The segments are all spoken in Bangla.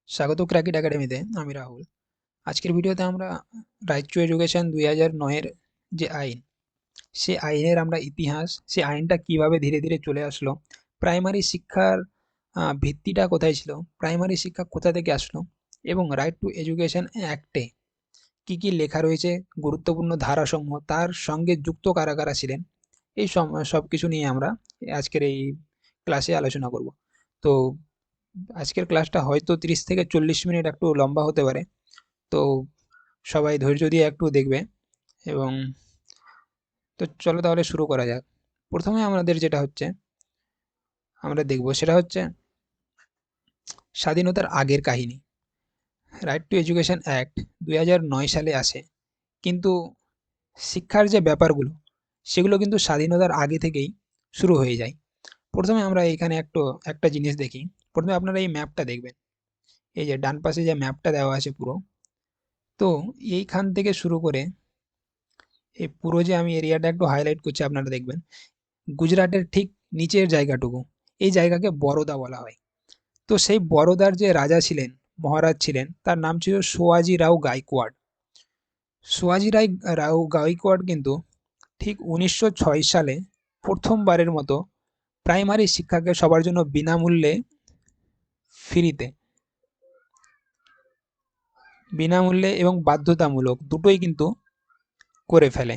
স্বাগত ক্র্যাকেট একাডেমিতে। আমি রাহুল। আজকের ভিডিওতে আমরা রাইট টু এডুকেশন 2009-এর যে আইন, সে আইনের আমরা ইতিহাস, সে আইনটা কিভাবে ধীরে ধীরে চলে আসলো, প্রাইমারি শিক্ষার ভিত্তিটা কোথায় ছিল, প্রাইমারি শিক্ষা কোথা থেকে আসলো, এবং রাইট টু এডুকেশন অ্যাক্টে কী কী লেখা রয়েছে, গুরুত্বপূর্ণ ধারাসমূহ, তার সঙ্গে যুক্ত কারা কারা ছিলেন, এই সব কিছু নিয়ে আমরা আজকের এই ক্লাসে আলোচনা করব। তো আজকের ক্লাসটা হয়তো 30 থেকে 40 মিনিট একটু লম্বা হতে পারে। তো সবাই ধৈর্য দিয়ে একটু দেখবে। এবং তো চলো তাহলে শুরু করা যাক। প্রথমে আমাদের যেটা হচ্ছে আমরা দেখব সেটা হচ্ছে স্বাধীনতার আগের কাহিনী। রাইট টু এডুকেশন অ্যাক্ট 2009 সালে আসে, কিন্তু শিক্ষার যে ব্যাপারগুলো সেগুলো কিন্তু স্বাধীনতার আগে থেকেই শুরু হয়ে যায়। প্রথমে আমরা এখানে একটা জিনিস দেখি। প্রথমে আপনারা এই ম্যাপটা দেখবেন, এই যে ডান পাশে যে ম্যাপটা দেওয়া আছে পুরো, তো এইখান থেকে শুরু করে এই পুরো যে আমি এরিয়াটা একটু হাইলাইট করছি, আপনারা দেখবেন গুজরাটের ঠিক নিচের জায়গাটুকু, এই জায়গাকে বরোদা বলা হয়। তো সেই বরোদার যে রাজা ছিলেন, মহারাজ ছিলেন, তার নাম ছিল সোয়াজি রাও গাইকোয়াড়। সোয়াজি রাও গাইকোয়াড় কিন্তু ঠিক 1906 সালে প্রথমবারের মতো প্রাইমারি শিক্ষাকে সবার জন্য বিনামূল্যে, ফ্রিতে, বিনামূল্যে এবং বাধ্যতামূলক দুটোই কিন্তু করে ফেলে।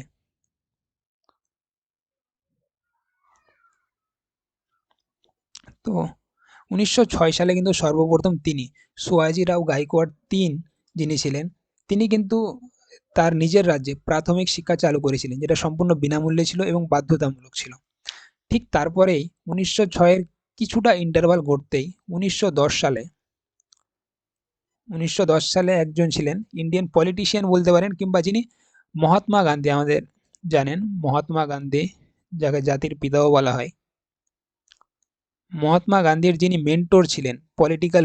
তো 1906 সালে কিন্তু সর্বপ্রথম তিনি, সোয়াজি রাও গাইকোয়াড় যিনি ছিলেন, তিনি কিন্তু তার নিজের রাজ্যে প্রাথমিক শিক্ষা চালু করেছিলেন, যেটা সম্পূর্ণ বিনামূল্যে ছিল এবং বাধ্যতামূলক ছিল। ঠিক তারপরেই 1906-এর কিছুটা ইন্টারভাল ঘটতেই 1910 সালে একজন ছিলেন ইন্ডিয়ান পলিটিশিয়ান বলতে পারেন, কিংবা যিনি মহাত্মা গান্ধী, আমাদের জানেন মহাত্মা গান্ধী, যাকে জাতির পিতাও বলা হয়। মহাত্মা গান্ধীর যিনি মেন্টর ছিলেন, পলিটিক্যাল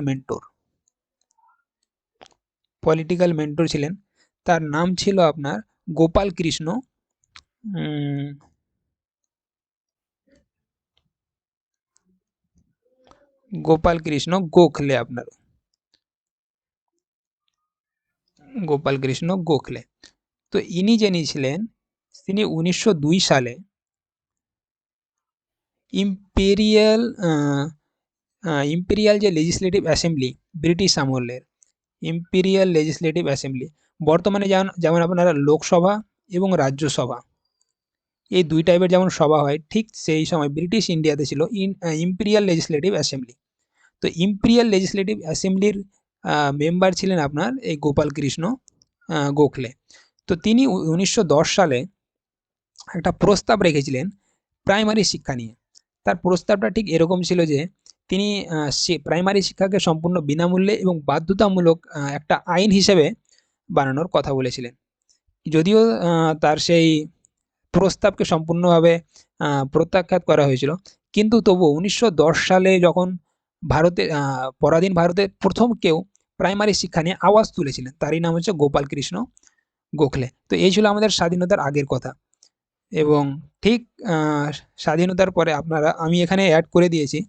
মেন্টর ছিলেন, তার নাম ছিল আপনার গোপাল কৃষ্ণ, গোপাল কৃষ্ণ গোখলে। আপনার গোপাল কৃষ্ণ গোখলে। তো ইনি যিনি ছিলেন, তিনি 1902 সালে ইম্পেরিয়াল ইম্পেরিয়াল যে লেজিসলেটিভ অ্যাসেম্বলি, ব্রিটিশ আমলের ইম্পেরিয়াল লেজিসলেটিভ অ্যাসেম্বলি, বর্তমানে যেমন যেমন আপনারা লোকসভা এবং রাজ্যসভা, এই দুই টাইপের যেমন সভা হয়, ঠিক সেই সময় ব্রিটিশ ইন্ডিয়াতে ছিল ইম্পেরিয়াল লেজিসলেটিভ অ্যাসেম্বলি। তো ইম্পেরিয়াল লেজিসলেটিভ অ্যাসেম্বলির মেম্বার ছিলেন আপনার এই গোপাল কৃষ্ণ গোখলে। তো তিনি 1910 সালে একটা প্রস্তাব রেখেছিলেন প্রাইমারি শিক্ষা নিয়ে। তার প্রস্তাবটা ঠিক এরকম ছিল যে তিনি প্রাইমারি শিক্ষাকে সম্পূর্ণ বিনামূল্যে এবং বাধ্যতামূলক একটা আইন হিসেবে বানানোর কথা বলেছিলেন। যদিও তার সেই প্রস্তাবকে সম্পূর্ণভাবে প্রত্যাখ্যাত করা হয়েছিল, কিন্তু তবুও 1910 সালে যখন পরাধীন ভারতে প্রথম কেউ প্রাইমারি শিক্ষা নিয়ে আওয়াজ তুলেছিলেন, তারই নাম হচ্ছে গোপাল কৃষ্ণ গোখলে। তো এই ছিল আমাদের স্বাধীনতার আগের কথা। এবং ঠিক স্বাধীনতার পরে আমি এখানে অ্যাড করে দিয়েছি।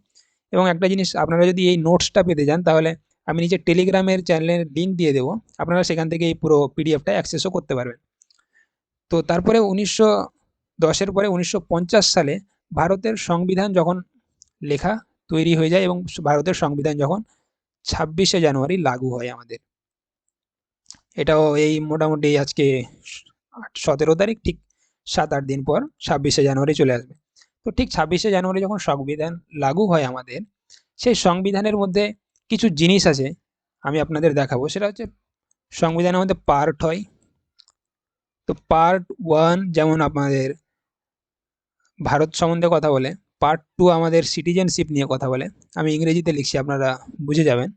এবং একটা জিনিস, আপনারা যদি এই নোটসটা পেতে চান, তাহলে আমি নিজের টেলিগ্রামের চ্যানেলের লিঙ্ক দিয়ে দেবো, আপনারা সেখান থেকে এই পুরো পিডিএফটা অ্যাক্সেসও করতে পারবেন। তো তারপরে 1910-এর পরে 1950 সালে ভারতের সংবিধান যখন লেখা তৈরি হয়ে যায়, এবং ভারতের সংবিধান যখন 26শে জানুয়ারি লাগু হয় আমাদের, এটাও এই মোটামুটি আজকে 17 তারিখ, ঠিক 7-8 দিন পর 26শে জানুয়ারি চলে আসবে। তো ঠিক 26শে জানুয়ারি যখন সংবিধান লাগু হয় আমাদের, সেই সংবিধানের মধ্যে কিছু জিনিস আছে, আমি আপনাদের দেখাবো। সেটা হচ্ছে সংবিধানের মধ্যে পার্ট হয়। তো পার্ট 1 যেমন আপনাদের ভারত সম্বন্ধে কথা বলে, পার্ট 2 আমাদের সিটিজেনশিপ নিয়ে কথা বলে। আমি ইংরেজিতে লিখছি, আপনারা বুঝে যাবেন।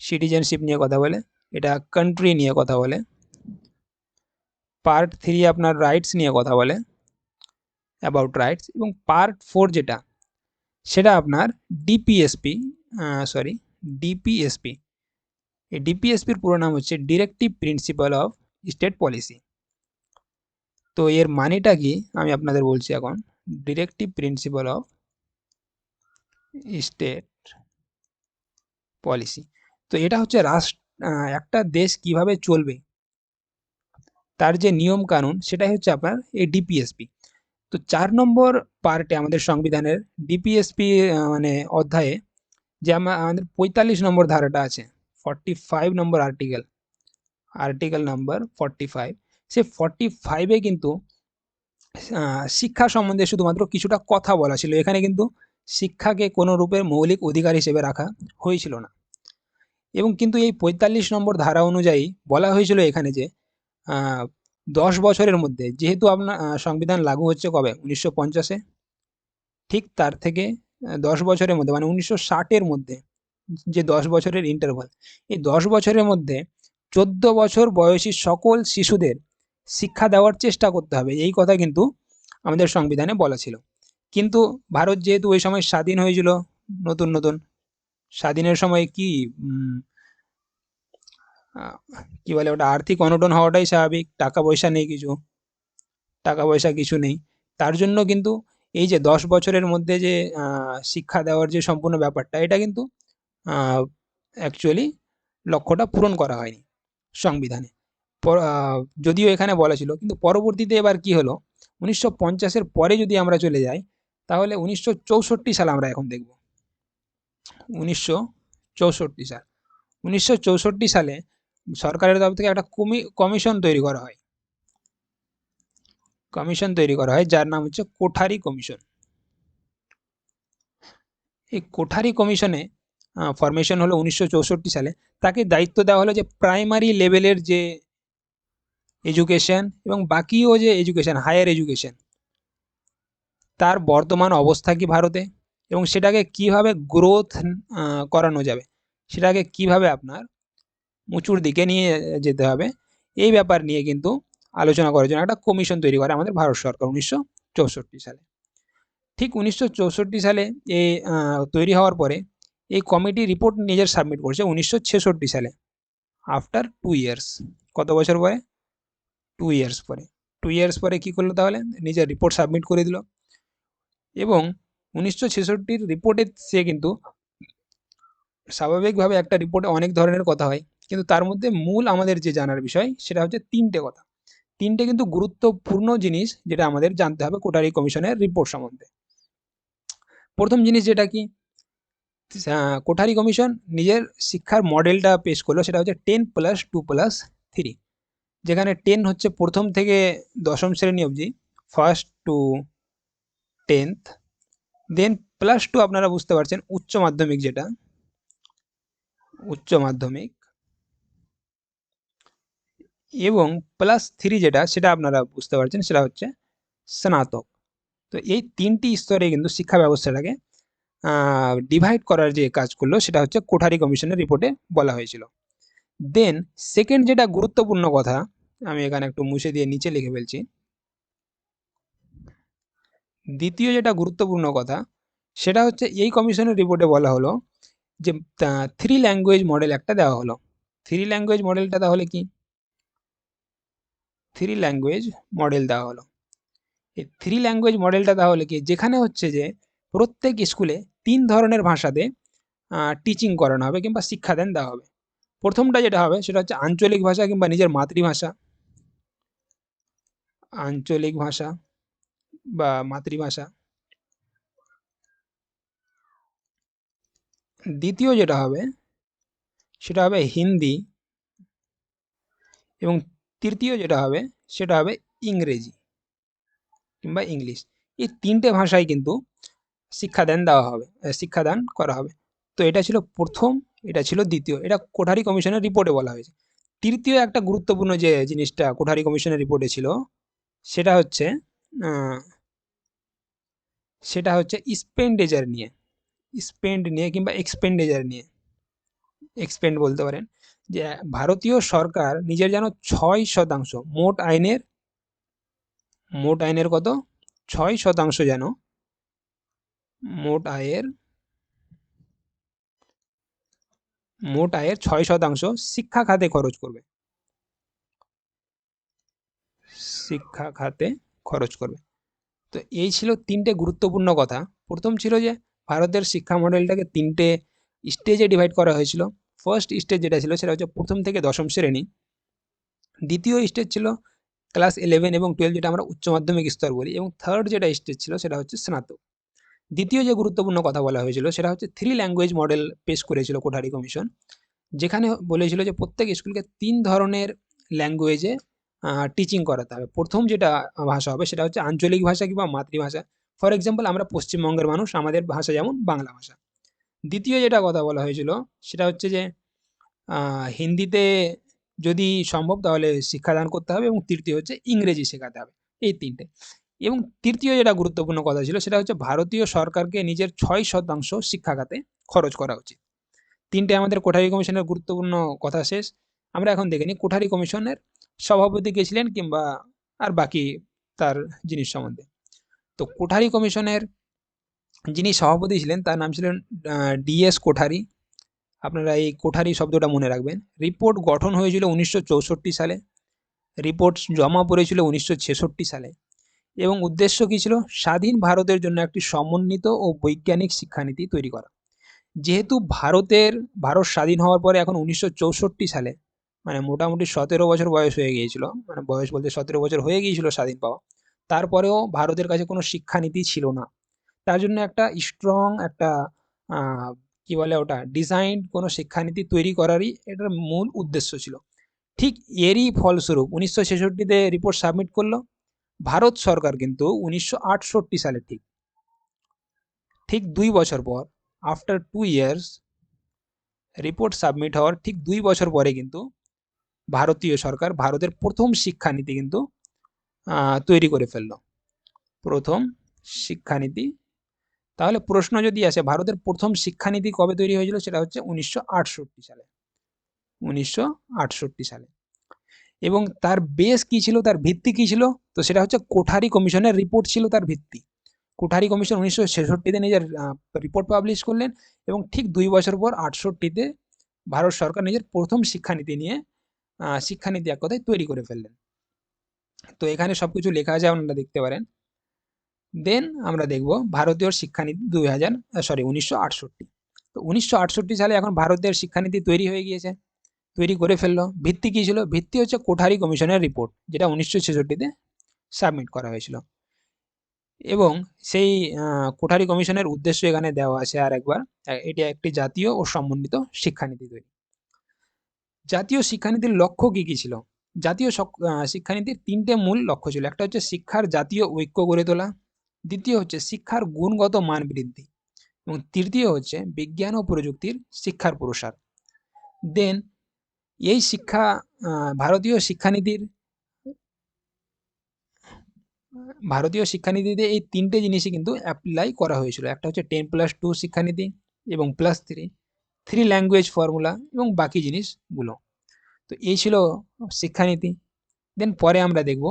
সিটিজেনশিপ নিয়ে কথা বলে, এটা কান্ট্রি নিয়ে কথা বলে। পার্ট 3 আপনার রাইটস নিয়ে কথা বলে, অ্যাবাউট রাইটস। এবং পার্ট 4 যেটা, সেটা আপনার ডিপিএসপি, ডিপিএসপি। এই ডিপিএসপির পুরো নাম হচ্ছে directive principal of state policy. তো এর মানেটা কি আমি আপনাদের বলছি এখন। Directive principal of state policy, তো এটা হচ্ছে একটা দেশ কিভাবে চলবে তার যে নিয়ম কানুন সেটাই হচ্ছে আপনার এই ডিপিএসপি। তো ৪ নম্বর পার্টে আমাদের সংবিধানের ডিপিএসপি মানে অধ্যায়ে যে আমাদের ৪৫ নম্বর ধারাটা আছে, 45 নম্বর আর্টিকেল নাম্বার 45, সেই 45-এ কিন্তু শিক্ষা সম্বন্ধে শুধুমাত্র কিছুটা কথা বলা ছিল। এখানে কিন্তু শিক্ষাকে কোনো রূপে মৌলিক অধিকার হিসেবে রাখা হয়েছিল না। এবং কিন্তু এই ৪৫ নম্বর ধারা অনুযায়ী বলা হয়েছিল এখানে যে ১০ বছরের মধ্যে, যেহেতু আপনার সংবিধান লাগু হচ্ছে কবে ১৯৫০-এ, ঠিক তার থেকে ১০ বছরের মধ্যে মানে ১৯৬০-এর মধ্যে যে ১০ বছরের ইন্টারভাল, এই ১০ বছরের মধ্যে ১৪ বছর বয়সী সকল শিশুদের শিক্ষা দেওয়ার চেষ্টা করতে হবে, এই কথা কিন্তু আমাদের সংবিধানে বলা ছিল। কিন্তু ভারত যেহেতু ওই সময় স্বাধীন হয়েছিল, নতুন নতুন স্বাধীনের সময় কি কি বলে ওটা, আর্থিক অনটন হওয়াটাই স্বাভাবিক, টাকা পয়সা কিছু নেই। তার জন্য কিন্তু এই যে ১০ বছরের মধ্যে যে শিক্ষা দেওয়ার যে সম্পূর্ণ ব্যাপারটা, এটা কিন্তু অ্যাকচুয়ালি লক্ষ্যটা পূরণ করা হয়নি সংবিধানে। যদিও এখানে বলা ছিল, কিন্তু পরবর্তীতে এবার কি হলো, ১৯৫০-এর পরে যদি আমরা চলে যাই, তাহলে ১৯৬৪ সাল আমরা এখন দেখব। ১৯৬৪ সাল, ১৯৬৪ সালে সরকারের তরফ থেকে একটা কমিশন তৈরি করা হয় যার নাম হচ্ছে কোঠারি কমিশন। এই কোঠারি কমিশনে ফরমেশন হলো ১৯৬৪ সালে। তাকে দায়িত্ব দেওয়া হলো যে প্রাইমারি লেভেলের যে এডুকেশন এবং বাকিও যে এডুকেশন, হায়ার এডুকেশন, তার বর্তমান অবস্থা কি ভারতে, এবং সেটাকে কিভাবে গ্রোথ করানো যাবে, সেটাকে কিভাবে আপনার উঁচুর দিকে নিয়ে যেতে হবে, এই ব্যাপার নিয়ে কিন্তু আলোচনা করার জন্য একটা কমিশন তৈরি করে আমাদের ভারত সরকার ১৯৬৪ সালে। ঠিক ১৯৬৪ সালে এই তৈরি হওয়ার পরে এই কমিটি রিপোর্ট নিজের সাবমিট করছে ১৯৬৬ সালে, আফটার 2 ইয়ার্স। কত বছর পরে? 2 ইয়ার্স পরে। 2 ইয়ার্স পরে কী করলো তাহলে? নিজের রিপোর্ট সাবমিট করে দিল। এবং ১৯৬৬-র রিপোর্টে সে কিন্তু স্বাভাবিকভাবে একটা রিপোর্টে অনেক ধরনের কথা হয়, কিন্তু তার মধ্যে মূল আমাদের যে জানার বিষয় সেটা হচ্ছে ৩টে কথা। ৩টে কিন্তু গুরুত্বপূর্ণ জিনিস যেটা আমাদের জানতে হবে কোটারি কমিশনের রিপোর্ট সম্বন্ধে। প্রথম জিনিস যেটা কি, কোঠারি কমিশন নিজের শিক্ষার মডেলটা পেশ করলো, সেটা হচ্ছে 10+2+3, যেখানে 10 হচ্ছে প্রথম থেকে দশম শ্রেণী অবধি, ফার্স্ট টু 10th, দেন +2 আপনারা বুঝতে পারছেন উচ্চ মাধ্যমিক, যেটা উচ্চ মাধ্যমিক, এবং +3 যেটা, সেটা আপনারা বুঝতে পারছেন সেটা হচ্ছে স্নাতক। তো এই 3টি স্তরে কিন্তু শিক্ষা ব্যবস্থাটাকে ডিভাইড করার যে কাজ করলো সেটা হচ্ছে কোঠারি কমিশনের রিপোর্টে বলা হয়েছিল। দেন সেকেন্ড যেটা গুরুত্বপূর্ণ কথা, আমি এখানে একটু মুছে দিয়ে নিচে লিখে ফেলছি। দ্বিতীয় যেটা গুরুত্বপূর্ণ কথা সেটা হচ্ছে এই কমিশনের রিপোর্টে বলা হলো যে 3 ল্যাঙ্গুয়েজ মডেল একটা দেওয়া হলো। 3 ল্যাঙ্গুয়েজ মডেলটা তাহলে কি? 3 ল্যাঙ্গুয়েজ মডেল দেওয়া হলো। এই 3 ল্যাঙ্গুয়েজ মডেলটা তাহলে কি, যেখানে হচ্ছে যে প্রত্যেক স্কুলে 3 ধরনের ভাষাতে টিচিং করানো হবে কিংবা শিক্ষাদান দেওয়া হবে। প্রথমটা যেটা হবে সেটা হচ্ছে আঞ্চলিক ভাষা কিংবা নিজের মাতৃভাষা, আঞ্চলিক ভাষা বা মাতৃভাষা। দ্বিতীয় যেটা হবে সেটা হবে হিন্দি, এবং তৃতীয় যেটা হবে সেটা হবে ইংরেজি কিংবা ইংলিশ। এই 3টে ভাষায় কিন্তু শিক্ষাদান করা হবে। তো এটা ছিল প্রথম, এটা ছিল দ্বিতীয়, এটা কোঠারি কমিশনের রিপোর্টে বলা হয়েছে। তৃতীয় একটা গুরুত্বপূর্ণ যে জিনিসটা কোঠারি কমিশনের রিপোর্টে ছিল সেটা হচ্ছে স্পেন্ড নিয়ে কিংবা এক্সপেন্ড বলতে পারেন, যে ভারতীয় সরকার নিজের যেন 6% মোট আইনের কত, 6% যেন মোট আয়ের 6% শিক্ষা খাতে খরচ করবে। তো এই ছিল 3টে গুরুত্বপূর্ণ কথা। প্রথম ছিল যে ভারতের শিক্ষা মডেলটাকে 3টে স্টেজে ডিভাইড করা হয়েছিল। ফার্স্ট স্টেজ যেটা ছিল সেটা হচ্ছে প্রথম থেকে দশম শ্রেণী। দ্বিতীয় স্টেজ ছিল ক্লাস 11 এবং 12, যেটা আমরা উচ্চ মাধ্যমিক স্তর বলি, এবং থার্ড যেটা স্টেজ ছিল সেটা হচ্ছে স্নাতক। দ্বিতীয় যে গুরুত্বপূর্ণ কথা বলা হয়েছিল সেটা হচ্ছে 3 ল্যাঙ্গুয়েজ মডেল পেশ করেছিল কোঠারি কমিশন, যেখানে বলেছিল যে প্রত্যেক স্কুলকে 3 ধরনের ল্যাঙ্গুয়েজে টিচিং করাতে হবে। প্রথম যেটা ভাষা হবে সেটা হচ্ছে আঞ্চলিক ভাষা কিংবা মাতৃভাষা। ফর এক্সাম্পল, আমরা পশ্চিমবঙ্গের মানুষ, আমাদের ভাষা যেমন বাংলা ভাষা। দ্বিতীয় যেটা কথা বলা হয়েছিল সেটা হচ্ছে যে হিন্দিতে যদি সম্ভব তাহলে শিক্ষাদান করতে হবে, এবং তৃতীয় হচ্ছে ইংরেজি শেখাতে হবে। এই 3টে। এবং তৃতীয় যেটা গুরুত্বপূর্ণ কথা ছিল সেটা হচ্ছে ভারতীয় সরকারকে নিজের 6% শিক্ষা খাতে খরচ করা উচিত। 3টে আমাদের কোঠারি কমিশনের গুরুত্বপূর্ণ কথা শেষ। আমরা এখন দেখে নিই কোঠারি কমিশনের সভাপতি কে ছিলেন কিংবা আর বাকি তার জিনিস সম্বন্ধে। তো কোঠারি কমিশনের যিনি সভাপতি ছিলেন তার নাম ছিলেন ডিএস কোঠারি। আপনারা এই কোঠারি শব্দটা মনে রাখবেন। রিপোর্ট গঠন হয়েছিল 1964 সালে, রিপোর্ট জমা পড়েছিল 1966 সালে, এবং উদ্দেশ্য কী ছিল? স্বাধীন ভারতের জন্য একটি সমন্বিত ও বৈজ্ঞানিক শিক্ষানীতি তৈরি করা। যেহেতু ভারত স্বাধীন হওয়ার পরে এখন 1964 সালে, মানে মোটামুটি 17 বছর বয়স হয়ে গিয়েছিল, মানে বয়স বলতে 17 বছর হয়ে গিয়েছিল স্বাধীন পাওয়া, তারপরেও ভারতের কাছে কোনো শিক্ষানীতি ছিল না। তার জন্য একটা স্ট্রং একটা কি বলে ওটা, ডিজাইন কোনো শিক্ষানীতি তৈরি করারই এটার মূল উদ্দেশ্য ছিল। ঠিক এরই ফলস্বরূপ 1966-তে রিপোর্ট সাবমিট করলো। ভারত সরকার কিন্তু 1968 সালে ঠিক ঠিক 2 বছর পর, আফটার 2 ইয়ার্স, রিপোর্ট সাবমিট হওয়ার ঠিক 2 বছর পরে কিন্তু ভারতীয় সরকার ভারতের প্রথম শিক্ষানীতি কিন্তু তৈরি করে ফেললো। প্রথম শিক্ষানীতি। তাহলে প্রশ্ন যদি আসে ভারতের প্রথম শিক্ষানীতি কবে তৈরি হয়েছিল, সেটা হচ্ছে 1968 সালে। 1968 সালে। এবং তার বেস কি ছিল, তার ভিত্তি কি ছিল? তো সেটা হচ্ছে কোঠারি কমিশনের রিপোর্ট ছিল তার ভিত্তি। কোঠারি কমিশন 1966-তে নিজের রিপোর্ট পাবলিশ করলেন, এবং ঠিক 2 বছর পর 68-তে ভারত সরকার নিজের প্রথম শিক্ষানীতি নিয়ে শিক্ষানীতি এক কথায় তৈরি করে ফেললেন। তো এখানে সবকিছু লেখা আছে, আপনারা দেখতে পারেন। দেন আমরা দেখব ভারতীয় শিক্ষানীতি 1968। তো 1968 সালে এখন ভারতের শিক্ষানীতি তৈরি হয়ে গিয়েছে, তৈরি করে ফেললো। ভিত্তি কী ছিল? ভিত্তি হচ্ছে কোঠারি কমিশনের রিপোর্ট, যেটা 1966-তে সাবমিট করা হয়েছিল। এবং সেই কোঠারি কমিশনের উদ্দেশ্য এখানে দেওয়া আছে আর একবার। এটি একটি জাতীয় ও সমন্বিত শিক্ষানীতি তৈরি। জাতীয় শিক্ষানীতির লক্ষ্য কী কী ছিল? জাতীয় শিক্ষানীতির 3টে মূল লক্ষ্য ছিল। একটা হচ্ছে শিক্ষার জাতীয় ঐক্য গড়ে তোলা, দ্বিতীয় হচ্ছে শিক্ষার গুণগত মান বৃদ্ধি, এবং তৃতীয় হচ্ছে বিজ্ঞান ও প্রযুক্তির শিক্ষার প্রসার। দেন এই ভারতীয় শিক্ষানীতিতে এই 3টে জিনিসই কিন্তু অ্যাপ্লাই করা হয়েছিল। একটা হচ্ছে 10+2 শিক্ষানীতি, এবং +3 ল্যাঙ্গুয়েজ ফর্মুলা, এবং বাকি জিনিসগুলো। তো এই ছিল শিক্ষানীতি। দেন পরে আমরা দেখব,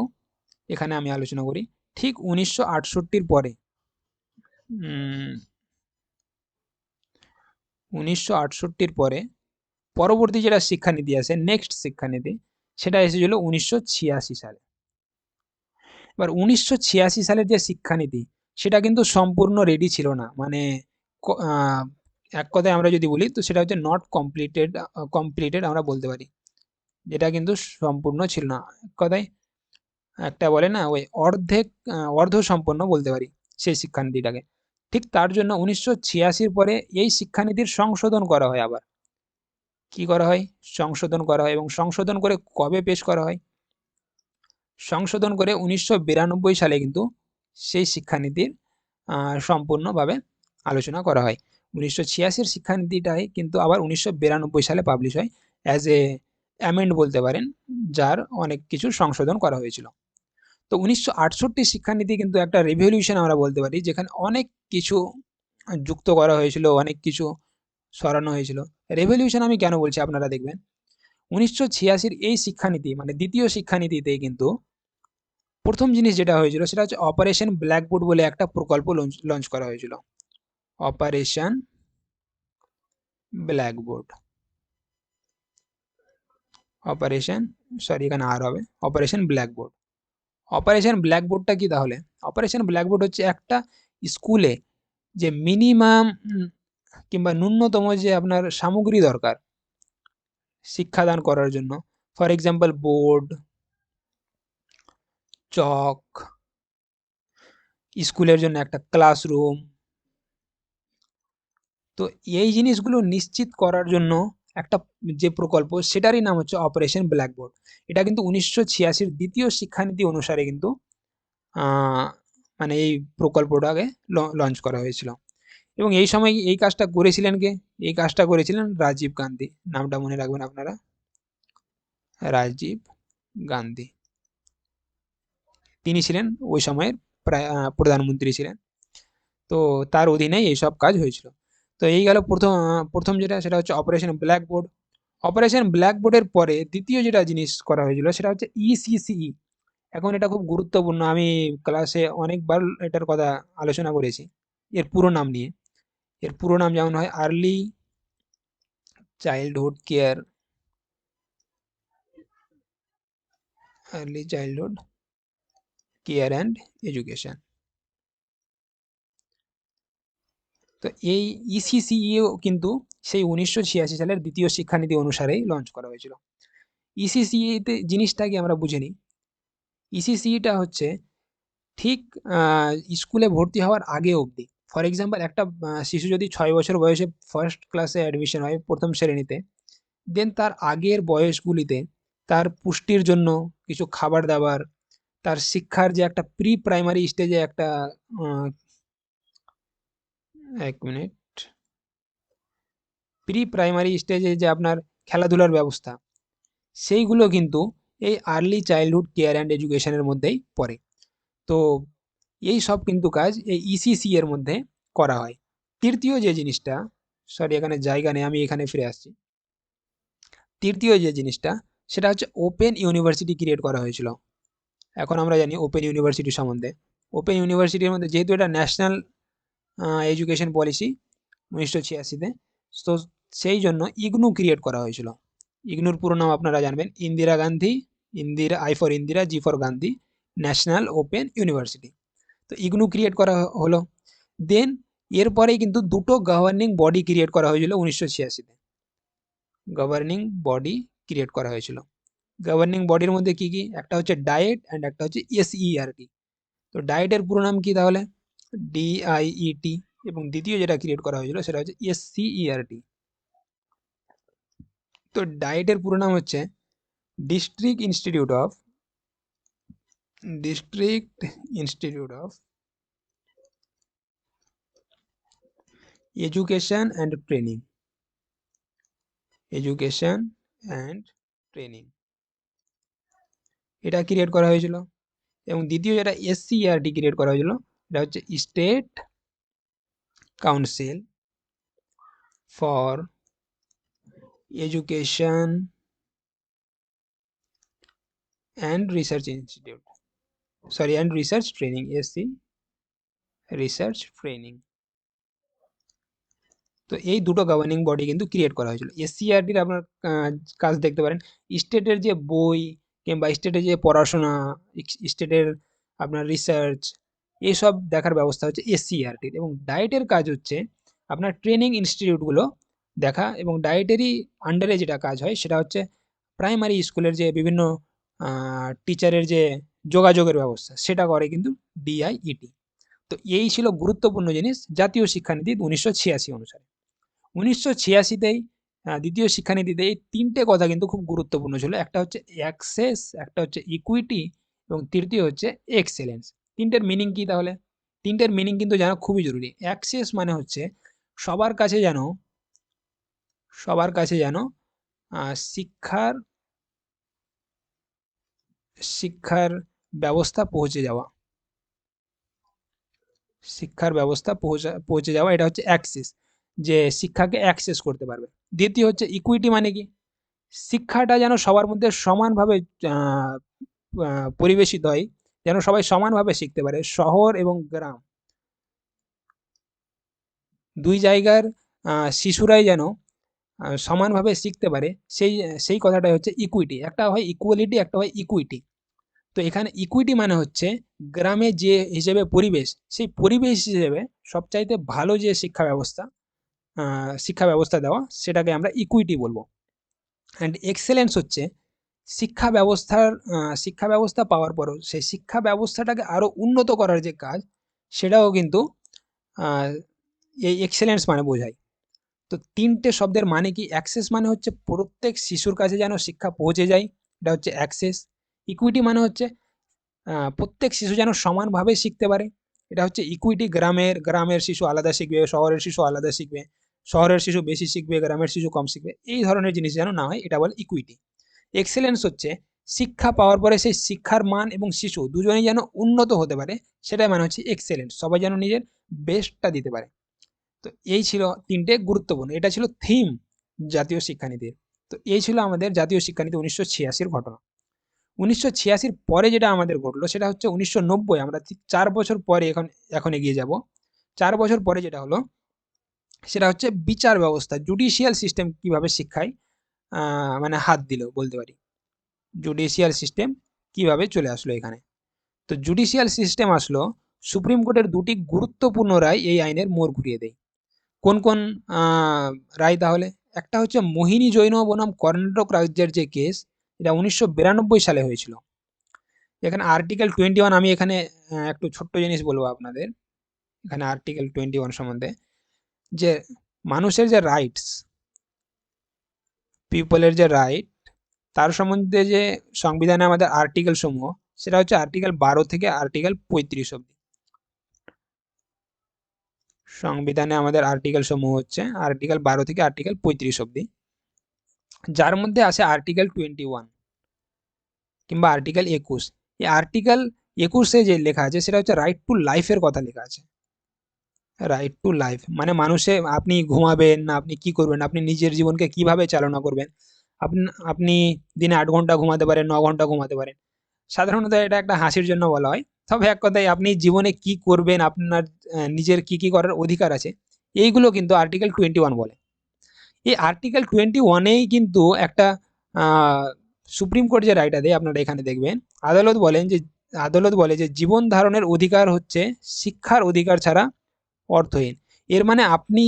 এখানে আমি আলোচনা করি ঠিক 1968 পরে 1968 পরে পরবর্তী যেটা শিক্ষানীতি আছে, নেক্সট শিক্ষানীতি, সেটা এসেছিল 1986 সালে। এবার 1986 সালের যে শিক্ষানীতি সেটা কিন্তু সম্পূর্ণ রেডি ছিল না, মানে এক কথায় আমরা যদি বলি তো সেটা হচ্ছে নট কমপ্লিটেড আমরা বলতে পারি। যেটা কিন্তু সম্পূর্ণ ছিল না, এক কথায় একটা বলে না ওই অর্ধ সম্পন্ন বলতে পারি সেই শিক্ষানীতিটাকে। ঠিক তার জন্য 1986 পরে এই শিক্ষানীতির সংশোধন করা হয়। আবার কি করা হয়? সংশোধন করা হয়, এবং সংশোধন করে কবে পেশ করা হয়? সংশোধন করে 1992 সালে কিন্তু সেই শিক্ষানীতির সম্পূর্ণভাবে আলোচনা করা হয়। 1986-র শিক্ষানীতিটাই কিন্তু আবার 1992 সালে পাবলিশ হয় অ্যাজ এ অ্যামেন্ড বলতে পারেন, যার অনেক কিছু সংশোধন করা হয়েছিল। তো 1968 শিক্ষানীতি কিন্তু একটা রেভলিউশন আমরা বলতে পারি, যেখানে অনেক কিছু যুক্ত করা হয়েছিল, অনেক কিছু সরানো হয়েছিল। রেভলিউশন আমি কেন বলছি আপনারা দেখবেন। 1986-র এই শিক্ষানীতি মানে দ্বিতীয় শিক্ষানীতিতে কিন্তু প্রথম জিনিস যেটা হয়েছিল সেটা হচ্ছে অপারেশন ব্ল্যাকবোর্ড বলে একটা প্রকল্প লঞ্চ করা হয়েছিল। অপারেশন ব্ল্যাকবোর্ড, এখানে আর হবে অপারেশন ব্ল্যাকবোর্ড। অপারেশন ব্ল্যাকবোর্ডটা কি তাহলে? অপারেশন ব্ল্যাকবোর্ড হচ্ছে একটা স্কুলে যে মিনিমাম কিংবা ন্যূনতম যে আপনার সামগ্রী দরকার, শিক্ষাদান করার জন্য। ফর এক্সাম্পল বোর্ড, চক, স্কুলের জন্য একটা ক্লাসরুম। তো এই জিনিসগুলো নিশ্চিত করার জন্য একটা যে প্রকল্প, সেটারই নাম হচ্ছে অপারেশন ব্ল্যাকবোর্ড। এটা কিন্তু 1986-র দ্বিতীয় শিক্ষানীতি অনুসারে কিন্তু মানে এই প্রকল্পটাকে লঞ্চ করা হয়েছিল। এবং এই সময় এই কাজটা করেছিলেন কে? এই কাজটা করেছিলেন রাজীব গান্ধী। নামটা মনে রাখবেন আপনারা, রাজীব গান্ধী। তিনি ছিলেন ওই সময়ের প্রধানমন্ত্রী ছিলেন। তো তার অধীনেই এইসব কাজ হয়েছিল। তো এই গেল প্রথম যেটা, সেটা হচ্ছে অপারেশন ব্ল্যাকবোর্ড। অপারেশন ব্ল্যাকবোর্ডের পরে দ্বিতীয় যেটা জিনিস করা হয়েছিল সেটা হচ্ছে ইসিসিই। এখন এটা খুব গুরুত্বপূর্ণ, আমি ক্লাসে অনেকবার এটার কথা আলোচনা করেছি এর পুরো নাম নিয়ে। এর পুরো নাম যেমন হয় early childhood care, early childhood care and education. তো এই ইসিসিইও কিন্তু সেই 1986 সালের দ্বিতীয় শিক্ষানীতি অনুসারেই লঞ্চ করা হয়েছিল। ইসিসিইতে জিনিসটাকে আমরা বুঝে নিই। ইসিসিটা হচ্ছে ঠিক স্কুলে ভর্তি হওয়ার আগে অবধি। ফর এক্সাম্পল একটা শিশু যদি 6 বছর বয়সে ফার্স্ট ক্লাসে অ্যাডমিশন হয়, প্রথম শ্রেণীতে, দেন তার আগের বয়সগুলিতে তার পুষ্টির জন্য কিছু খাবার দাবার, তার শিক্ষার যে একটা প্রি প্রাইমারি স্টেজে একটা আহ, 1 মিনিট, প্রি প্রাইমারি স্টেজে যে আপনার খেলাধুলার ব্যবস্থা, সেইগুলো কিন্তু এই আর্লি চাইল্ডহুড কেয়ার অ্যান্ড এডুকেশনের মধ্যেই পড়ে। তো এই সব কিন্তু কাজ এই ইসিসি এর মধ্যে করা হয়। তৃতীয় যে জিনিসটা, সরি এখানে জায়গা নেই, আমি এখানে ফিরে আসছি। তৃতীয় যে জিনিসটা, সেটা হচ্ছে ওপেন ইউনিভার্সিটি ক্রিয়েট করা হয়েছিল। এখন আমরা জানি ওপেন ইউনিভার্সিটি সম্বন্ধে। ওপেন ইউনিভার্সিটির মধ্যে যেহেতু এটা ন্যাশনাল এডুকেশন পলিসি 1986-তে, তো সেই জন্য ইগনু ক্রিয়েট করা হয়েছিল। ইগনুর পুরো নাম আপনারা জানবেন, Indira Gandhi, Indira, I for Indira, G for Gandhi national open university. তো ইগনু ক্রিয়েট করা হলো। দেন এরপরেই কিন্তু দুটো গভর্নিং বডি ক্রিয়েট করা হয়েছিল 1986-তে। গভর্নিং বডি ক্রিয়েট করা হয়েছিল। গভর্নিং বডির মধ্যে কি কি? একটা হচ্ছে ডায়েট অ্যান্ড একটা হচ্ছে এসইআরটি। তো ডায়েটের পুরো নাম কি তাহলে? ডিআইইটি। এবং দ্বিতীয় যেটা ক্রিয়েট করা হয়েছিল সেটা হচ্ছে এসসিইআরটি। তো ডায়েটের পুরো নাম হচ্ছে district institute of district institute of education and training, education and training, এটা ক্রিয়েট করা হয়েছিল। এবং দ্বিতীয় যেটা এসসিইআরটি ক্রিয়েট করা হয়েছিল, এটা হচ্ছে state council for education and research institute, sorry and research training, SC research training. তো এই দুটো গভর্নিং বডি কিন্তু ক্রিয়েট করা হয়েছিল। এসসিআরটির আপনার কাজ দেখতে পারেন, স্টেটের যে বই কিংবা স্টেটের যে পড়াশোনা, স্টেটের আপনার রিসার্চ, এইসব দেখার ব্যবস্থা হচ্ছে এসসিআরটির। এবং ডায়েটের কাজ হচ্ছে আপনার ট্রেনিং ইনস্টিটিউটগুলো দেখা, এবং ডায়েটেরই আন্ডারে যেটা কাজ হয় সেটা হচ্ছে প্রাইমারি স্কুলের যে বিভিন্ন টিচারের যে যোগাযোগের ব্যবস্থা, সেটা করে কিন্তু ডিআইইটি। তো এই ছিল গুরুত্বপূর্ণ জিনিস জাতীয় শিক্ষানীতি 1986 অনুসারে। 1986তেই দ্বিতীয় শিক্ষানীতিতে এই তিনটে কথা কিন্তু খুব গুরুত্বপূর্ণ ছিল। একটা হচ্ছে অ্যাক্সেস, একটা হচ্ছে ইকুইটি, এবং তৃতীয় হচ্ছে এক্সেলেন্স। তিনটের মিনিং কি তাহলে? তিনটের মিনিং কিন্তু জানা খুবই জরুরি। অ্যাক্সেস মানে হচ্ছে সবার কাছে যেন, সবার কাছে যেন শিক্ষার শিক্ষার ব্যবস্থা পৌঁছে যাওয়া, শিক্ষার ব্যবস্থা পৌঁছে যাওয়া, এটা হচ্ছে অ্যাক্সেস, যে শিক্ষাকে অ্যাক্সেস করতে পারবে। দ্বিতীয় হচ্ছে ইকুইটি, মানে কি? শিক্ষাটা যেন সবার মধ্যে সমানভাবে আহ, পরিবেশিত হয়, যেন সবাই সমানভাবে শিখতে পারে। শহর এবং গ্রাম দুই জায়গার শিশুরাই যেন সমানভাবে শিখতে পারে, সেই সেই কথাটাই হচ্ছে ইকুইটি। একটা হয় ইকুয়ালিটি, একটা হয় ইকুইটি। তো এখানে ইকুইটি মানে হচ্ছে গ্রামে যে হিসেবে পরিবেশ, সেই পরিবেশ হিসেবে সবচাইতে ভালো যে শিক্ষা ব্যবস্থা দেওয়া, সেটাকে আমরা ইকুইটি বলবো। অ্যান্ড এক্সেলেন্স হচ্ছে শিক্ষা ব্যবস্থা পাওয়ার পরও সেই শিক্ষা ব্যবস্থাটাকে আরও উন্নত করার যে কাজ, সেটাও কিন্তু এই এক্সেলেন্স মানে বোঝায়। তো তিনটে শব্দের মানে কি? অ্যাক্সেস মানে হচ্ছে প্রত্যেক শিশুর কাছে যেন শিক্ষা পৌঁছে যায়, এটা হচ্ছে অ্যাক্সেস। ইকুইটি মানে হচ্ছে প্রত্যেক শিশু যেন সমানভাবে শিখতে পারে, এটা হচ্ছে ইকুইটি। গ্রামের শিশু আলাদা শিখবে, শহরের শিশু আলাদা শিখবে, শহরের শিশু বেশি শিখবে, গ্রামের শিশু কম শিখবে, এই ধরনের জিনিস যেন না হয়, এটা বলে ইকুইটি। এক্সেলেন্স হচ্ছে শিক্ষা পাওয়ার পরে সেই শিক্ষার মান এবং শিশু দুজনেই যেন উন্নত হতে পারে, সেটাই মানে হচ্ছে এক্সেলেন্স, সবাই যেন নিজের বেস্টটা দিতে পারে। তো এই ছিল তিনটে গুরুত্বপূর্ণ, এটা ছিল থিম জাতীয় শিক্ষানীতির। তো এই ছিল আমাদের জাতীয় শিক্ষানীতি 1986-র ঘটনা। 1986-র পরে যেটা আমাদের ঘটলো সেটা হচ্ছে 1990। আমরা ঠিক 4 বছর পরে এখন এগিয়ে যাব। 4 বছর পরে যেটা হলো সেটা হচ্ছে বিচার ব্যবস্থা, জুডিশিয়াল সিস্টেম কিভাবে শিক্ষায় মানে হাত দিল বলতে পারি। জুডিশিয়াল সিস্টেম কিভাবে চলে আসলো এখানে? তো জুডিশিয়াল সিস্টেম আসলো সুপ্রিম কোর্টের দুটি গুরুত্বপূর্ণ রায় এই আইনের মোড় ঘুরিয়ে দেয়। কোন কোন রায় তাহলে? একটা হচ্ছে মোহিনী জৈন বনাম কর্ণাটক রাজ্যের যে কেস, এটা 1992 সালে হয়েছিল। এখানে আর্টিকেল 21, আমি এখানে একটু ছোট্ট জিনিস বলবো আপনাদের এখানে আর্টিকেল 21 সম্বন্ধে, যে মানুষের যে রাইটস, পিপলের যে রাইট, তার সম্বন্ধে যে সংবিধানে আমাদের আর্টিকেল সমূহ, সেটা হচ্ছে আর্টিকেল 12 থেকে আর্টিকেল 35 অব্দি। সংবিধানে আমাদের আর্টিকেল সমূহ হচ্ছে আর্টিকেল 12 থেকে আর্টিকেল 35 অব্দি, যার মধ্যে আছে আর্টিকেল 21 কিংবা আর্টিকেল 21। এই আর্টিকেল 21-এ যে লেখা আছে সেটা হচ্ছে রাইট টু লাইফের কথা লেখা আছে। রাইট টু লাইফ মানে আপনি ঘুমাবেন না, আপনি কি করবেন, আপনি নিজের জীবনকে কিভাবে চালনা করবেন। আপনি আপনি দিনে 8 ঘন্টা ঘুমাতে পারেন, 9 ঘন্টা ঘুমাতে পারেন। সাধারণত এটা একটা হাসির জন্য বলা হয়, তবে এক কথায় আপনি জীবনে কি করবেন, আপনার নিজের কি কি করার অধিকার আছে, এইগুলো কিন্তু আর্টিকেল 21 বলে। এই আর্টিকেল 21-এই কিন্তু একটা সুপ্রিম কোর্ট যে রায়টা দেয় আপনারা এখানে দেখবেন, আদালত বলে যে জীবন ধারণের অধিকার হচ্ছে শিক্ষার অধিকার ছাড়া অর্থহীন। এর মানে আপনি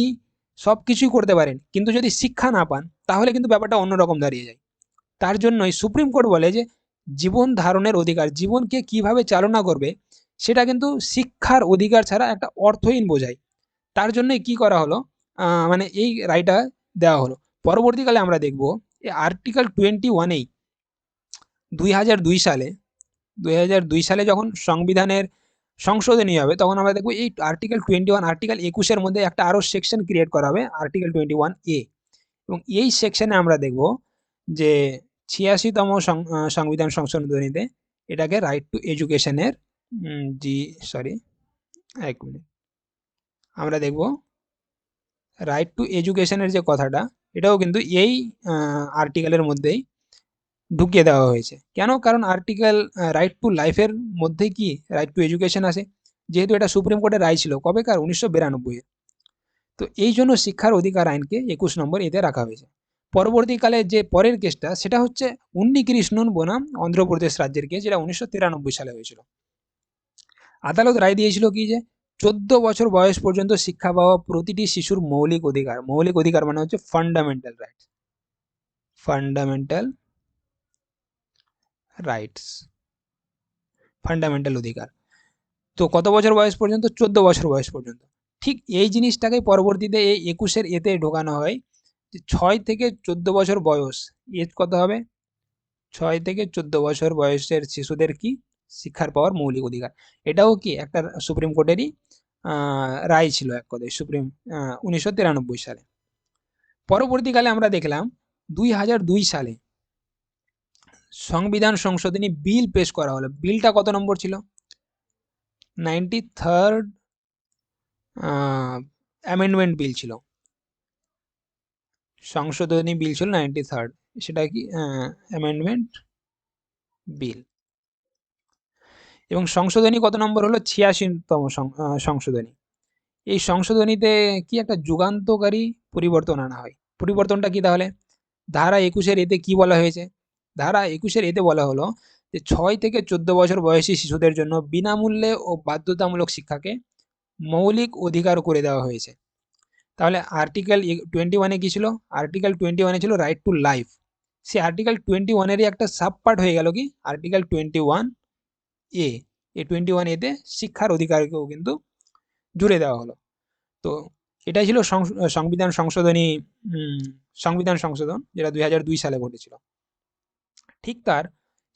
সব কিছুই করতে পারেন, কিন্তু যদি শিক্ষা না পান তাহলে কিন্তু ব্যাপারটা অন্যরকম দাঁড়িয়ে যায়। তার জন্যই সুপ্রিম কোর্ট বলে যে জীবন ধারণের অধিকার, জীবনকে কিভাবে চালনা করবে, সেটা কিন্তু শিক্ষার অধিকার ছাড়া একটা অর্থহীন বোঝায়। তার জন্যই কি করা হলো, মানে এই রায়টা দেওয়া হলো। পরবর্তীকালে আমরা দেখব এই আর্টিকেল 21-এই 2002 সালে 2002 সালে যখন সংবিধানের সংশোধনী হবে, তখন আমরা দেখব এই আর্টিকেল 21, আর্টিকেল 21-এর মধ্যে একটা আরও সেকশন ক্রিয়েট করা হবে, আর্টিকেল 21A। এবং এই সেকশনে আমরা দেখব যে 86তম সংবিধান সংশোধনীতে এটাকে রাইট টু এডুকেশনের জি সরি 1 মিনিট, আমরা দেখব রাইট টু এডুকেশনের যে কথাটা, এটাও কিন্তু এই আর্টিকেলের মধ্যেই ঢুকিয়ে দেওয়া হয়েছে। কেন? কারণ আর্টিকেল রাইট টু লাইফের মধ্যেই কি রাইট টু এডুকেশন আছে, যেহেতু এটা সুপ্রিম কোর্টের রায় ছিল কবেকার, 1992-এ। তো এই জন্য শিক্ষার অধিকার আইনকে 21 নম্বর এতে রাখা হয়েছে। পরবর্তীকালে যে পরের কেসটা সেটা হচ্ছে উন্নিকৃষ্ণন বনাম অন্ধ্রপ্রদেশ রাজ্যের কেস, যেটা 1993 সালে হয়েছিল। আদালত রায় দিয়েছিল কি, যে 14 বছর বয়স পর্যন্ত শিক্ষা পাওয়া প্রতিটি শিশুর মৌলিক অধিকার। মৌলিক অধিকার মানে হচ্ছে fundamental rights, fundamental rights, fundamental অধিকার। তো কত বছর বয়স পর্যন্ত? 14 বছর বয়স পর্যন্ত। ঠিক এই জিনিসটাকে পরবর্তীতে এই 21-এর এতে ঢোকানো হয়, যে 6 থেকে 14 বছর বয়স, এজ কত হবে? 6 থেকে 14 বছর বয়সের শিশুদের কি শিক্ষার পাওয়ার মৌলিক অধিকার। এটাও কি একটা সুপ্রিম কোর্টেরই রায় ছিল এক কথায়, 1993 সালে। পরবর্তীকালে আমরা দেখলাম 2002 সালে সংবিধান সংশোধনী বিল পেশ করা হলো। বিলটা কত নম্বর ছিল? 93rd অ্যামেন্ডমেন্ট বিল ছিল, সংশোধনী বিল ছিল 93rd, সেটা কি অ্যামেন্ডমেন্ট বিল। এবং সংশোধনী কত নম্বর হলো? 86তম সংশোধনী। এই সংশোধনীতে কি একটা যুগান্তকারী পরিবর্তন আনা হয়। পরিবর্তনটা কি তাহলে? ধারা 21-এর এতে কি বলা হয়েছে? ধারা 21-এর এতে বলা হলো যে 6 থেকে 14 বছর বয়সী শিশুদের জন্য বিনামূল্যে ও বাধ্যতামূলক শিক্ষাকে মৌলিক অধিকার করে দেওয়া হয়েছে। তাহলে আর্টিকেল 21-এ কি ছিল? আর্টিকেল 21-এ ছিল রাইট টু লাইফ, সেই আর্টিকেল 21-এরই একটা সাব পার্ট হয়ে গেল কি আর্টিকেল 21A। এই 21A-তে শিক্ষার অধিকারকেও কিন্তু জুড়ে দেওয়া হলো। তো এটাই ছিল সংবিধান সংশোধনী, সংবিধান সংশোধন, যেটা 2002 সালে ঘটেছিল। ঠিক তার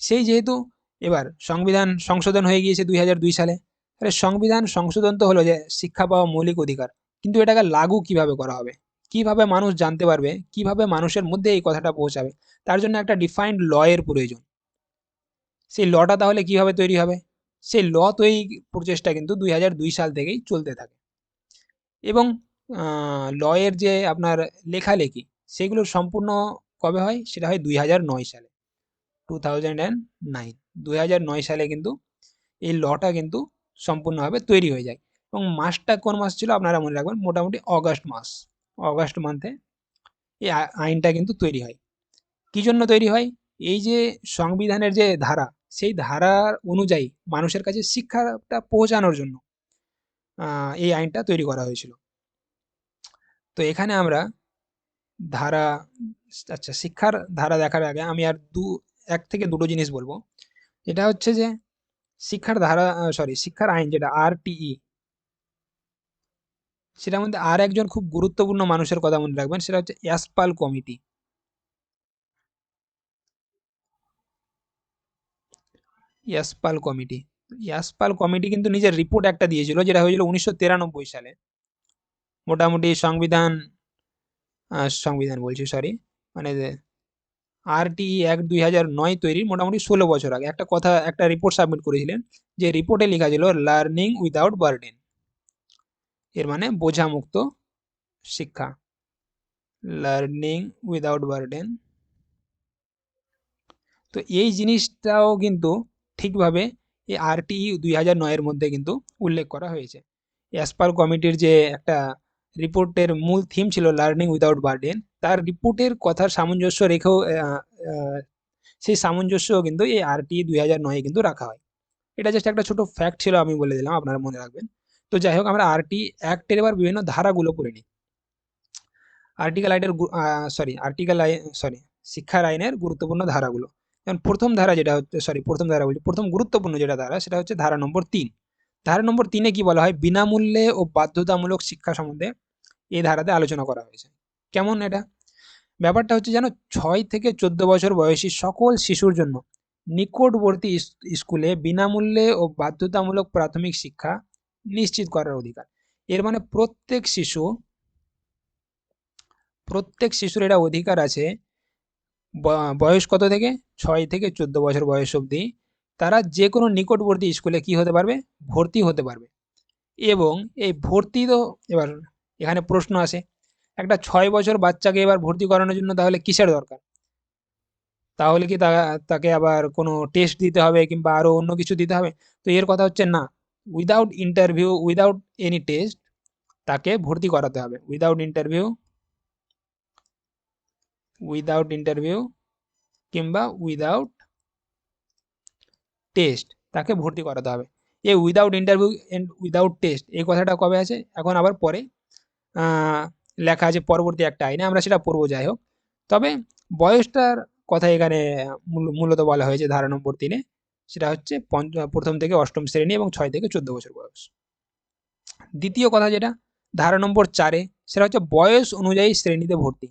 সেই যেহেতু এবার সংবিধান সংশোধন হয়ে গিয়েছে 2002 সালে, তাহলে সংবিধান সংশোধন তো হলো যে শিক্ষা পাওয়া মৌলিক অধিকার, কিন্তু এটাকে লাগু কিভাবে করা হবে, কিভাবে মানুষ জানতে পারবে, কিভাবে মানুষের মধ্যে এই কথাটা পৌঁছাবে, তার জন্য একটা ডিফাইন্ড ল এর প্রয়োজন। সেই লটা তাহলে কিভাবে তৈরি হবে? সেই ল তৈরি প্রচেষ্টা কিন্তু 2002 সাল থেকেই চলতে থাকে, এবং ল এর যে আপনার লেখালেখি সেগুলো সম্পূর্ণ কবে হয়? সেটা হয় 2009 সালে, 2009, 2009 সালে কিন্তু এই লটা কিন্তু সম্পূর্ণভাবে তৈরি হয়ে যায়। এবং মাসটা কোন মাস ছিল আপনারা মনে রাখবেন, মোটামুটি অগাস্ট মাস। অগাস্ট মান্থে এই আইনটা কিন্তু তৈরি হয়। কি জন্য তৈরি হয়? এই যে সংবিধানের যে ধারা, সেই ধারার অনুযায়ী মানুষের কাছে শিক্ষাটা পৌঁছানোর জন্য এই আইনটা তৈরি করা হয়েছিল। তো এখানে আমরা ধারা, আচ্ছা, শিক্ষার ধারা দেখার আগে আমি আর এক থেকে দুটো জিনিস বলবো। এটা হচ্ছে যে শিক্ষার ধারা, শিক্ষার আইন যেটা RTE, সেটার মধ্যে আর একজন খুব গুরুত্বপূর্ণ মানুষের কথা মনে রাখবেন, সেটা হচ্ছে ইয়াসপাল কমিটি। ইয়াসপাল কমিটি, ইয়াসপাল কমিটি কিন্তু নিজের রিপোর্ট একটা দিয়েছিল, যেটা হয়েছিল 1993 সালে। মোটামুটি সংবিধান বলছি, মানে RTE অ্যাক্ট 2009 তৈরির মোটামুটি 16 বছর আগে একটা রিপোর্ট সাবমিট করেছিলেন, যে রিপোর্টে লেখা ছিল লার্নিং উইদাউট বার্ডেন, এর মানে বোঝামুক্ত শিক্ষা, লার্নিং উইদাউট বার্ডেন। তো এই জিনিসটাও কিন্তু ঠিকভাবে এই RTE 2009-এর মধ্যে কিন্তু উল্লেখ করা হয়েছে। অ্যাসপাল কমিটির যে একটা রিপোর্টের মূল থিম ছিল লার্নিং উইদাউট বার্ডেন, তার রিপোর্টের কথার সামঞ্জস্য রেখেও সেই সামঞ্জস্যও কিন্তু এই RTE 2009-এ কিন্তু রাখা হয়। এটা জাস্ট একটা ছোট ফ্যাক্ট ছিল, আমি বলে দিলাম, আপনারা মনে রাখবেন। তো যাই হোক, আমরা RTE অ্যাক্টের এবার বিভিন্ন ধারাগুলো পড়ে নিই। আর্টিকেল আইনের আর্টিকেল আই সরি শিক্ষার আইনের গুরুত্বপূর্ণ ধারাগুলো। যেমন প্রথম ধারা যেটা হচ্ছে, প্রথম ধারা বলছি, প্রথম গুরুত্বপূর্ণ যেটা ধারা, সেটা হচ্ছে ধারা নম্বর 3। ধারা নম্বর 3-এ কি বলা হয়? বিনামূল্যে ও বাধ্যতামূলক শিক্ষা সম্বন্ধে এই ধারাতে আলোচনা করা হয়েছে। কেমন এটা? ব্যাপারটা হচ্ছে যেন 6 থেকে 14 বছর বয়সী সকল শিশুর জন্য নিকটবর্তী স্কুলে বিনামূল্যে ও বাধ্যতামূলক প্রাথমিক শিক্ষা নিশ্চিত করার অধিকার। এর মানে প্রত্যেক শিশুর এটা অধিকার আছে, বয়স কত থেকে? 6 থেকে 14 বছর বয়স অবধি তারা যে কোনো নিকটবর্তী স্কুলে কি হতে পারবে? ভর্তি হতে পারবে। এবং এই ভর্তি তো, এবার এখানে প্রশ্ন আসে, একটা 6 বছর বাচ্চাকে এবার ভর্তি করানোর জন্য তাহলে কিসের দরকার? তাহলে কি তাকে আবার কোনো টেস্ট দিতে হবে কিংবা আরো অন্য কিছু দিতে হবে? তো এর কথা হচ্ছে না, without interview, without any test তাকে ভর্তি করাতে হবে। উইদাউট ইন্টারভিউ কিংবা উইদাউট টেস্ট তাকে ভর্তি করাতে হবে। এই without interview and without test, এই কথাটা কবে আছে? এখন আবার পরে লেখা আছে পরবর্তী একটা আইনে, আমরা সেটা পড়বো, যাই হোক। তবে বয়সটার কথা এখানে মূলত বলা হয়েছে ধারা নম্বর 3-এ, সেটা হচ্ছে প্রথম থেকে অষ্টম শ্রেণী এবং 6 থেকে 14 বছর বয়স। দ্বিতীয় কথা যেটা ধারা নম্বর 4-এ, সেটা হচ্ছে বয়স অনুযায়ী শ্রেণীতে ভর্তি।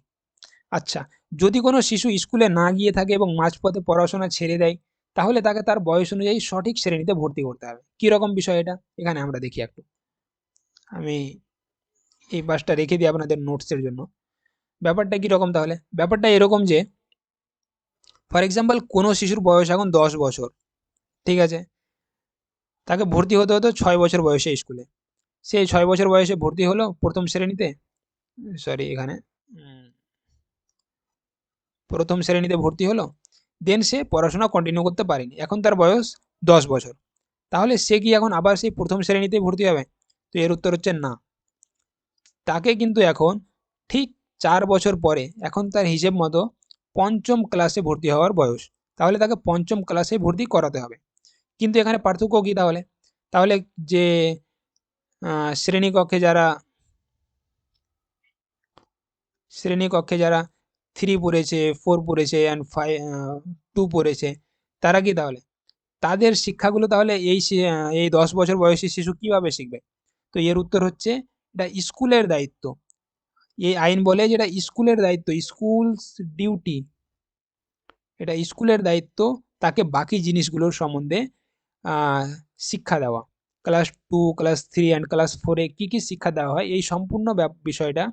আচ্ছা, যদি কোনো শিশু স্কুলে না গিয়ে থাকে এবং মাঝপথে পড়াশোনা ছেড়ে দেয়, তাহলে তাকে তার বয়স অনুযায়ী সঠিক শ্রেণীতে ভর্তি করতে হবে। কিরকম বিষয় এটা? এখানে আমরা দেখি একটু। আমি এই পাশটা রেখে দিই আপনাদের নোটসের জন্য। ব্যাপারটা কীরকম তাহলে? ব্যাপারটা এরকম যে, ফর এক্সাম্পল, কোনো শিশুর বয়স এখন 10 বছর, ঠিক আছে? তাকে ভর্তি হতে হতো 6 বছর বয়সে স্কুলে। সেই 6 বছর বয়সে ভর্তি হলো প্রথম শ্রেণীতে, এখানে প্রথম শ্রেণীতে ভর্তি হলো, দেন সে পড়াশোনা কন্টিনিউ করতে পারেনি, এখন তার বয়স 10 বছর। তাহলে সে কি এখন আবার সেই প্রথম শ্রেণীতেই ভর্তি হবে? তো এর উত্তর হচ্ছে না। তাকে কিন্তু এখন ঠিক 4 বছর পরে, এখন তার হিসেব মতো পঞ্চম ক্লাসে ভর্তি হওয়ার বয়স, তাহলে তাকে পঞ্চম ক্লাসে ভর্তি করাতে হবে। কিন্তু এখানে পার্থক্য কী তাহলে? তাহলে যে শ্রেণীকক্ষে যারা 3 পড়েছে, 4 পড়েছে অ্যান্ড 2 পড়েছে, তারা কি তাহলে তাদের শিক্ষাগুলো তাহলে এই 10 বছর বয়সী শিশু কিভাবে শিখবে? তো এর উত্তর হচ্ছে এটা স্কুলের দায়িত্ব। এই আইন বলে যে এটা স্কুলের দায়িত্ব, স্কুলস ডিউটি। এটা স্কুলের দায়িত্ব তাকে বাকি জিনিসগুলোর সম্বন্ধে শিক্ষা দেওয়া। ক্লাস 2, ক্লাস 3 অ্যান্ড ক্লাস 4 এ কী, কী শিক্ষা দেওয়া হয় এই সম্পূর্ণ বিষয়টা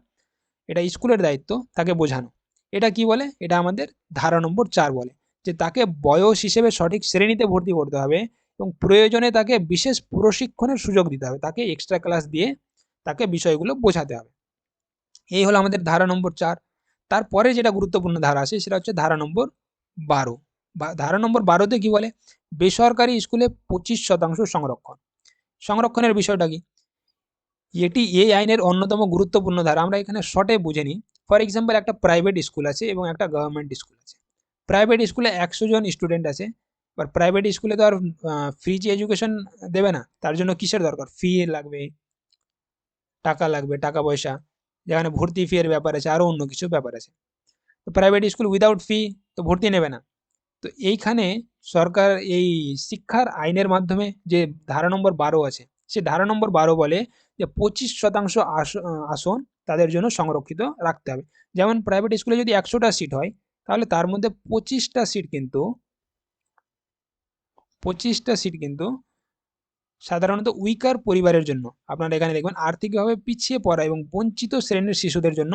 এটা স্কুলের দায়িত্ব তাকে বোঝানো। এটা কি বলে? এটা আমাদের ধারা নম্বর 4 বলে যে তাকে বয়স হিসেবে সঠিক শ্রেণীতে ভর্তি করতে হবে এবং প্রয়োজনে তাকে বিশেষ প্রশিক্ষণের সুযোগ দিতে হবে। তাকে এক্সট্রা ক্লাস দিয়ে তাকে বিষয়গুলো বোঝাতে হবে। এই হলো আমাদের ধারা নম্বর 4। তারপরে যেটা গুরুত্বপূর্ণ ধারা আছে সেটা হচ্ছে ধারা নম্বর 12। ধারা নম্বর 12 তে কি বলে? বেসরকারি স্কুলে 25% সংরক্ষণ। সংরক্ষণের বিষয়টা কি? এটি এই আইনের অন্যতম গুরুত্বপূর্ণ ধারা। আমরা এখানে শর্টে বুঝে নিই। ফর এক্সাম্পল একটা প্রাইভেট স্কুল আছে এবং একটা গভর্নমেন্ট স্কুল আছে। প্রাইভেট স্কুলে 100 জন স্টুডেন্ট আছে। এবার প্রাইভেট স্কুলে তো আর ফ্রি এডুকেশন দেবে না। তার জন্য কিসের দরকার? ফি লাগবে, টাকা লাগবে, টাকা পয়সা। যেখানে ভর্তি ফি এর ব্যাপার আছে, আরও অন্য কিছু ব্যাপার আছে। তো প্রাইভেট স্কুল উইদাউট ফি তো ভর্তি নেবে না। তো এইখানে সরকার এই শিক্ষার আইনের মাধ্যমে যে ধারা নম্বর 12 আছে, সে ধারা নম্বর 12 বলে যে 25% আসন তাদের জন্য সংরক্ষিত রাখতে হবে। যেমন প্রাইভেট স্কুলে যদি 100টা সিট হয় তাহলে তার মধ্যে 25টা সিট কিন্তু সাধারণত উইকার পরিবারের জন্য, আপনারা এখানে দেখবেন আর্থিকভাবে পিছিয়ে পড়া এবং বঞ্চিত শ্রেণীর শিশুদের জন্য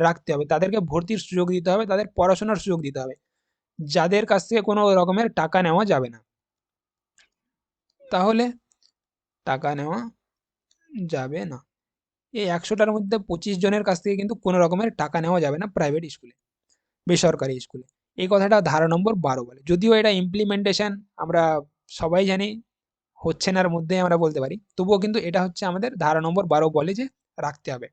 রাখতে হবে। তাদেরকে ভর্তির সুযোগ দিতে হবে, তাদের পড়াশোনার সুযোগ দিতে হবে, যাদের কাছ থেকে কোনো রকমের টাকা নেওয়া যাবে না। তাহলে টাকা নেওয়া যাবে না। এই 100টার মধ্যে 25 জনের কাছ থেকে কিন্তু কোনো রকমের টাকা নেওয়া যাবে না প্রাইভেট স্কুলে, বেসরকারি স্কুলে। এই কথাটা ধারা নম্বর 12 বলে। যদিও এটা ইমপ্লিমেন্টেশন আমরা সবাই জানি হচ্ছে নার মধ্যে আমরা বলতে পারি, তবুও কিন্তু এটা হচ্ছে আমাদের ধারা নম্বর 12 বলে যে রাখতে হবে।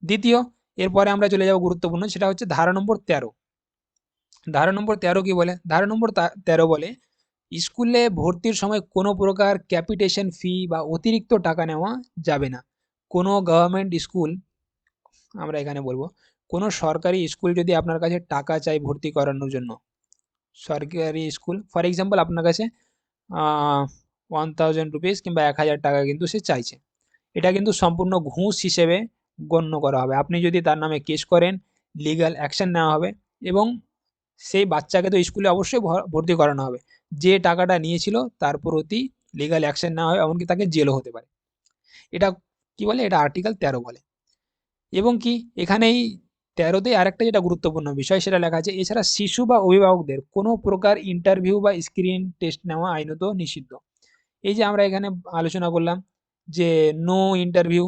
দ্বিতীয়, এরপরে আমরা চলে যাব গুরুত্বপূর্ণ, সেটা হচ্ছে ধারা নম্বর 13। ধারা নম্বর 13 কি বলে? ধারা নম্বর 13 বলে স্কুলে ভর্তির সময় কোনো প্রকার ক্যাপিটেশন ফি বা অতিরিক্ত টাকা নেওয়া যাবে না। কোনো গভর্নমেন্ট স্কুল, আমরা এখানে বলবো, কোনো সরকারি স্কুল যদি আপনার কাছে টাকা চায় ভর্তি করানোর জন্য, সরকারি স্কুল ফর এক্সাম্পল আপনার কাছে 1000 রুপিস কিংবা 1000 টাকা কিন্তু সে চাইছে, এটা কিন্তু সম্পূর্ণ ঘুষ হিসেবে গণ্য করা হবে। আপনি যদি তার নামে কেস করেন, লিগ্যাল অ্যাকশন নেওয়া হবে এবং সেই বাচ্চাকে তো স্কুলে অবশ্যই ভর্তি করানো হবে। যে টাকাটা নিয়েছিল তার প্রতি লিগ্যাল অ্যাকশন নেওয়া হয়, এমনকি তাকে জেলও হতে পারে। এটা কি বলে? এটা আর্টিকেল 13 বলে। এবং কি এখানেই 13তে আরেকটা যেটা গুরুত্বপূর্ণ বিষয় সেটা লেখা আছে, এছাড়া শিশু বা অভিভাবকদের কোনো প্রকার ইন্টারভিউ বা স্ক্রিন টেস্ট নেওয়া আইনত নিষিদ্ধ। এই যে আমরা এখানে আলোচনা করলাম যে নো ইন্টারভিউ,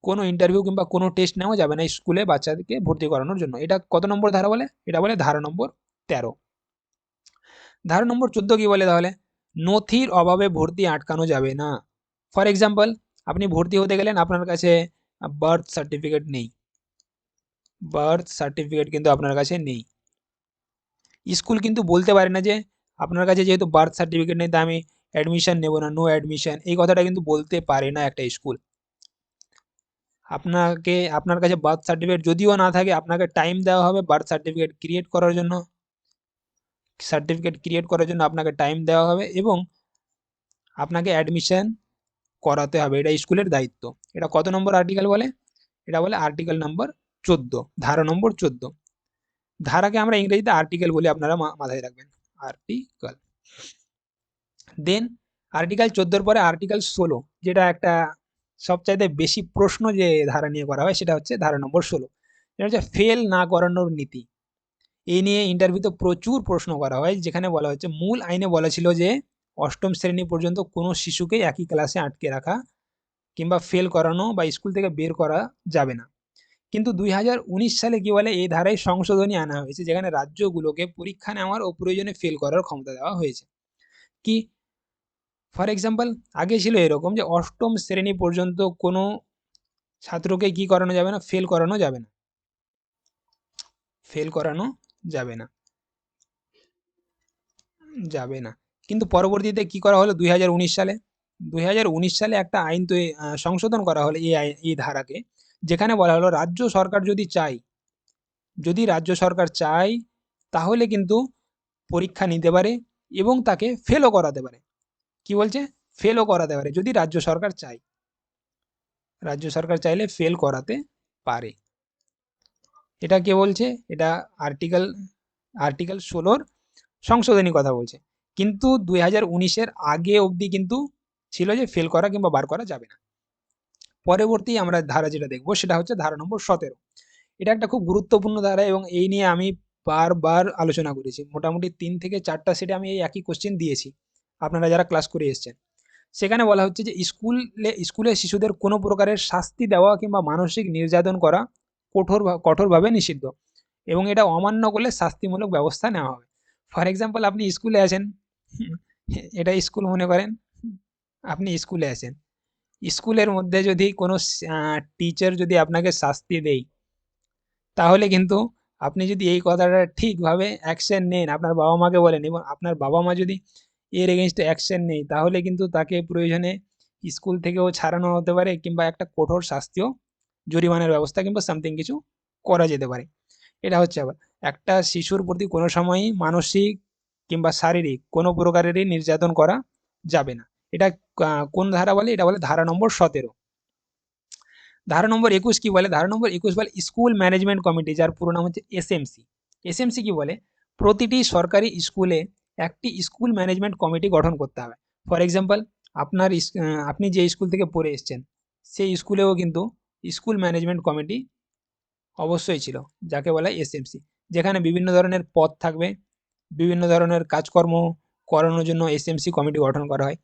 কোনো ইন্টারভিউ কিংবা কোনো টেস্ট নেওয়া যাবে না স্কুলে বাচ্চাদেরকে ভর্তি করানোর জন্য। এটা কত নম্বর ধারা বলে? এটা বলে ধারা নম্বর 13। ধারা নম্বর 14 কি বলে তাহলে? নথির অভাবে ভর্তি আটকানো যাবে না। ফর এক্সাম্পল, আপনি ভর্তি হতে গেলেন, আপনার কাছে বার্থ সার্টিফিকেট নেই, বার্থ সার্টিফিকেট কিন্তু আপনার কাছে নেই। স্কুল কিন্তু বলতে পারে না যে আপনার কাছে যেহেতু বার্থ সার্টিফিকেট নেই তাই আমি অ্যাডমিশন নেব না, নো অ্যাডমিশন, এই কথাটা কিন্তু বলতে পারে না একটা স্কুল। আপনার কাছে বার্থ সার্টিফিকেট যদিও না থাকে, আপনাকে টাইম দেওয়া হবে বার্থ সার্টিফিকেট ক্রিয়েট করার জন্য। আপনাকে টাইম দেওয়া হবে এবং আপনাকে অ্যাডমিশন করাতে হবে, এটা স্কুলের দায়িত্ব। এটা কত নম্বর আর্টিকেল বলে? এটা বলে আর্টিকেল নম্বর 14, ধারা নম্বর 14। ধারাকে আমরা ইংরেজিতে আর্টিকেল বলি, আপনারা মাথায় রাখবেন, আর্টিকেল। দেন আর্টিকেল 14 পরে আর্টিকেল 16, যেটা একটা সবচাইতে বেশি প্রশ্ন যে ধারা নিয়ে করা হয় সেটা হচ্ছে ধারা নম্বর 16। এটা হচ্ছে ফেল না করানোর নীতি। এই নিয়ে ইন্টারভিউতে প্রচুর প্রশ্ন করা হয়, যেখানে বলা হচ্ছে মূল আইনে বলা ছিল যে 8ম শ্রেণী পর্যন্ত কোনো শিশুকে একই ক্লাসে আটকে রাখা কিংবা ফেল করানো বা স্কুল থেকে বের করা যাবে না। কিন্তু 2019 সালে কি বলে, এই ধারায় সংশোধনী আনা হয়েছে, যেখানে রাজ্যগুলোকে পরীক্ষা নেওয়ার ও প্রয়োজনে ফেল করার ক্ষমতা দেওয়া হয়েছে। কি? ফর এক্সাম্পল, আগে ছিল এরকম যে 8ম শ্রেণী পর্যন্ত কোনো ছাত্রকে কি করানো যাবে না? ফেল করানো যাবে না, ফেল করানো যাবে না, যাবে না। কিন্তু পরবর্তীতে কি করা হলো 2019 সালে? 2019 সালে একটা আইন সংশোধন করা হলো এই ধারাকে, যেখানে বলা হলো রাজ্য সরকার যদি চায় যদি রাজ্য সরকার চায় তাহলে কিন্তু পরীক্ষা নিতে পারে এবং তাকে ফেলও করাতে পারে। কি বলছে? ফেলও করাতে পারে যদি রাজ্য সরকার চায়। রাজ্য সরকার চাইলে ফেল করাতে পারে। এটা কে বলছে? এটা আর্টিকেল আর্টিকেল 16 সংশোধনী কথা বলছে। কিন্তু 2019-এর আগে অবধি কিন্তু ছিল যে ফেল করা কিংবা বার করা যাবে না। পরবর্তী আমরা ধারা যেটা দেখবো সেটা হচ্ছে ধারা নম্বর 17। এটা একটা খুব গুরুত্বপূর্ণ ধারা এবং এই নিয়ে আমি বারবার আলোচনা করেছি। মোটামুটি 3 থেকে 4টা সেটে আমি এই একই কোশ্চেন দিয়েছি আপনারা যারা ক্লাস করে এসছেন। সেখানে বলা হচ্ছে যে স্কুলে শিশুদের কোনো প্রকারের শাস্তি দেওয়া কিংবা মানসিক নির্যাতন করা কঠোরভাবে নিষিদ্ধ এবং এটা অমান্য করলে শাস্তিমূলক ব্যবস্থা নেওয়া হবে। ফর এক্সাম্পল, আপনি স্কুলে আছেন, এটা স্কুল মনে করেন, আপনি স্কুলে আছেন, স্কুলের মধ্যে যদি কোনো টিচার যদি আপনাকে শাস্তি দেয়, তাহলে কিন্তু আপনি যদি এই কথাটা ঠিকভাবে অ্যাকশন নেন, আপনার বাবা মাকে বলেন এবং আপনার বাবা মা যদি এর এগেনস্টে অ্যাকশন নেয়, তাহলে কিন্তু তাকে প্রয়োজনে স্কুল থেকেও ছাড়ানো হতে পারে কিংবা একটা কঠোর শাস্তিও, জরিমানার ব্যবস্থা কিংবা সামথিং কিছু করা যেতে পারে। এটা হচ্ছে আবার একটা শিশুর প্রতি কোনো সময়ই মানসিক কিংবা শারীরিক কোনো প্রকারেরই নির্যাতন করা যাবে না। এটা কোন ধারা বলে? এটা বলে ধারা নম্বর 17। ধারা নম্বর 21 কি বলে? ধারা নম্বর 21 বলে স্কুল ম্যানেজমেন্ট কমিটি, যার পুরো নাম হচ্ছে এসএমসি। এসএমসি কি বলে? প্রতিটি সরকারি স্কুলে একটি স্কুল ম্যানেজমেন্ট কমিটি গঠন করতে হবে। ফর এক্সাম্পল, আপনি যে স্কুল থেকে পড়ে এসছেন সেই স্কুলেও কিন্তু স্কুল ম্যানেজমেন্ট কমিটি অবশ্যই ছিল, যাকে বলা হয় এসএমসি, যেখানে বিভিন্ন ধরনের পদ থাকবে, বিভিন্ন ধরনের কাজকর্ম করানোর জন্য এসএমসি কমিটি গঠন করা হয়।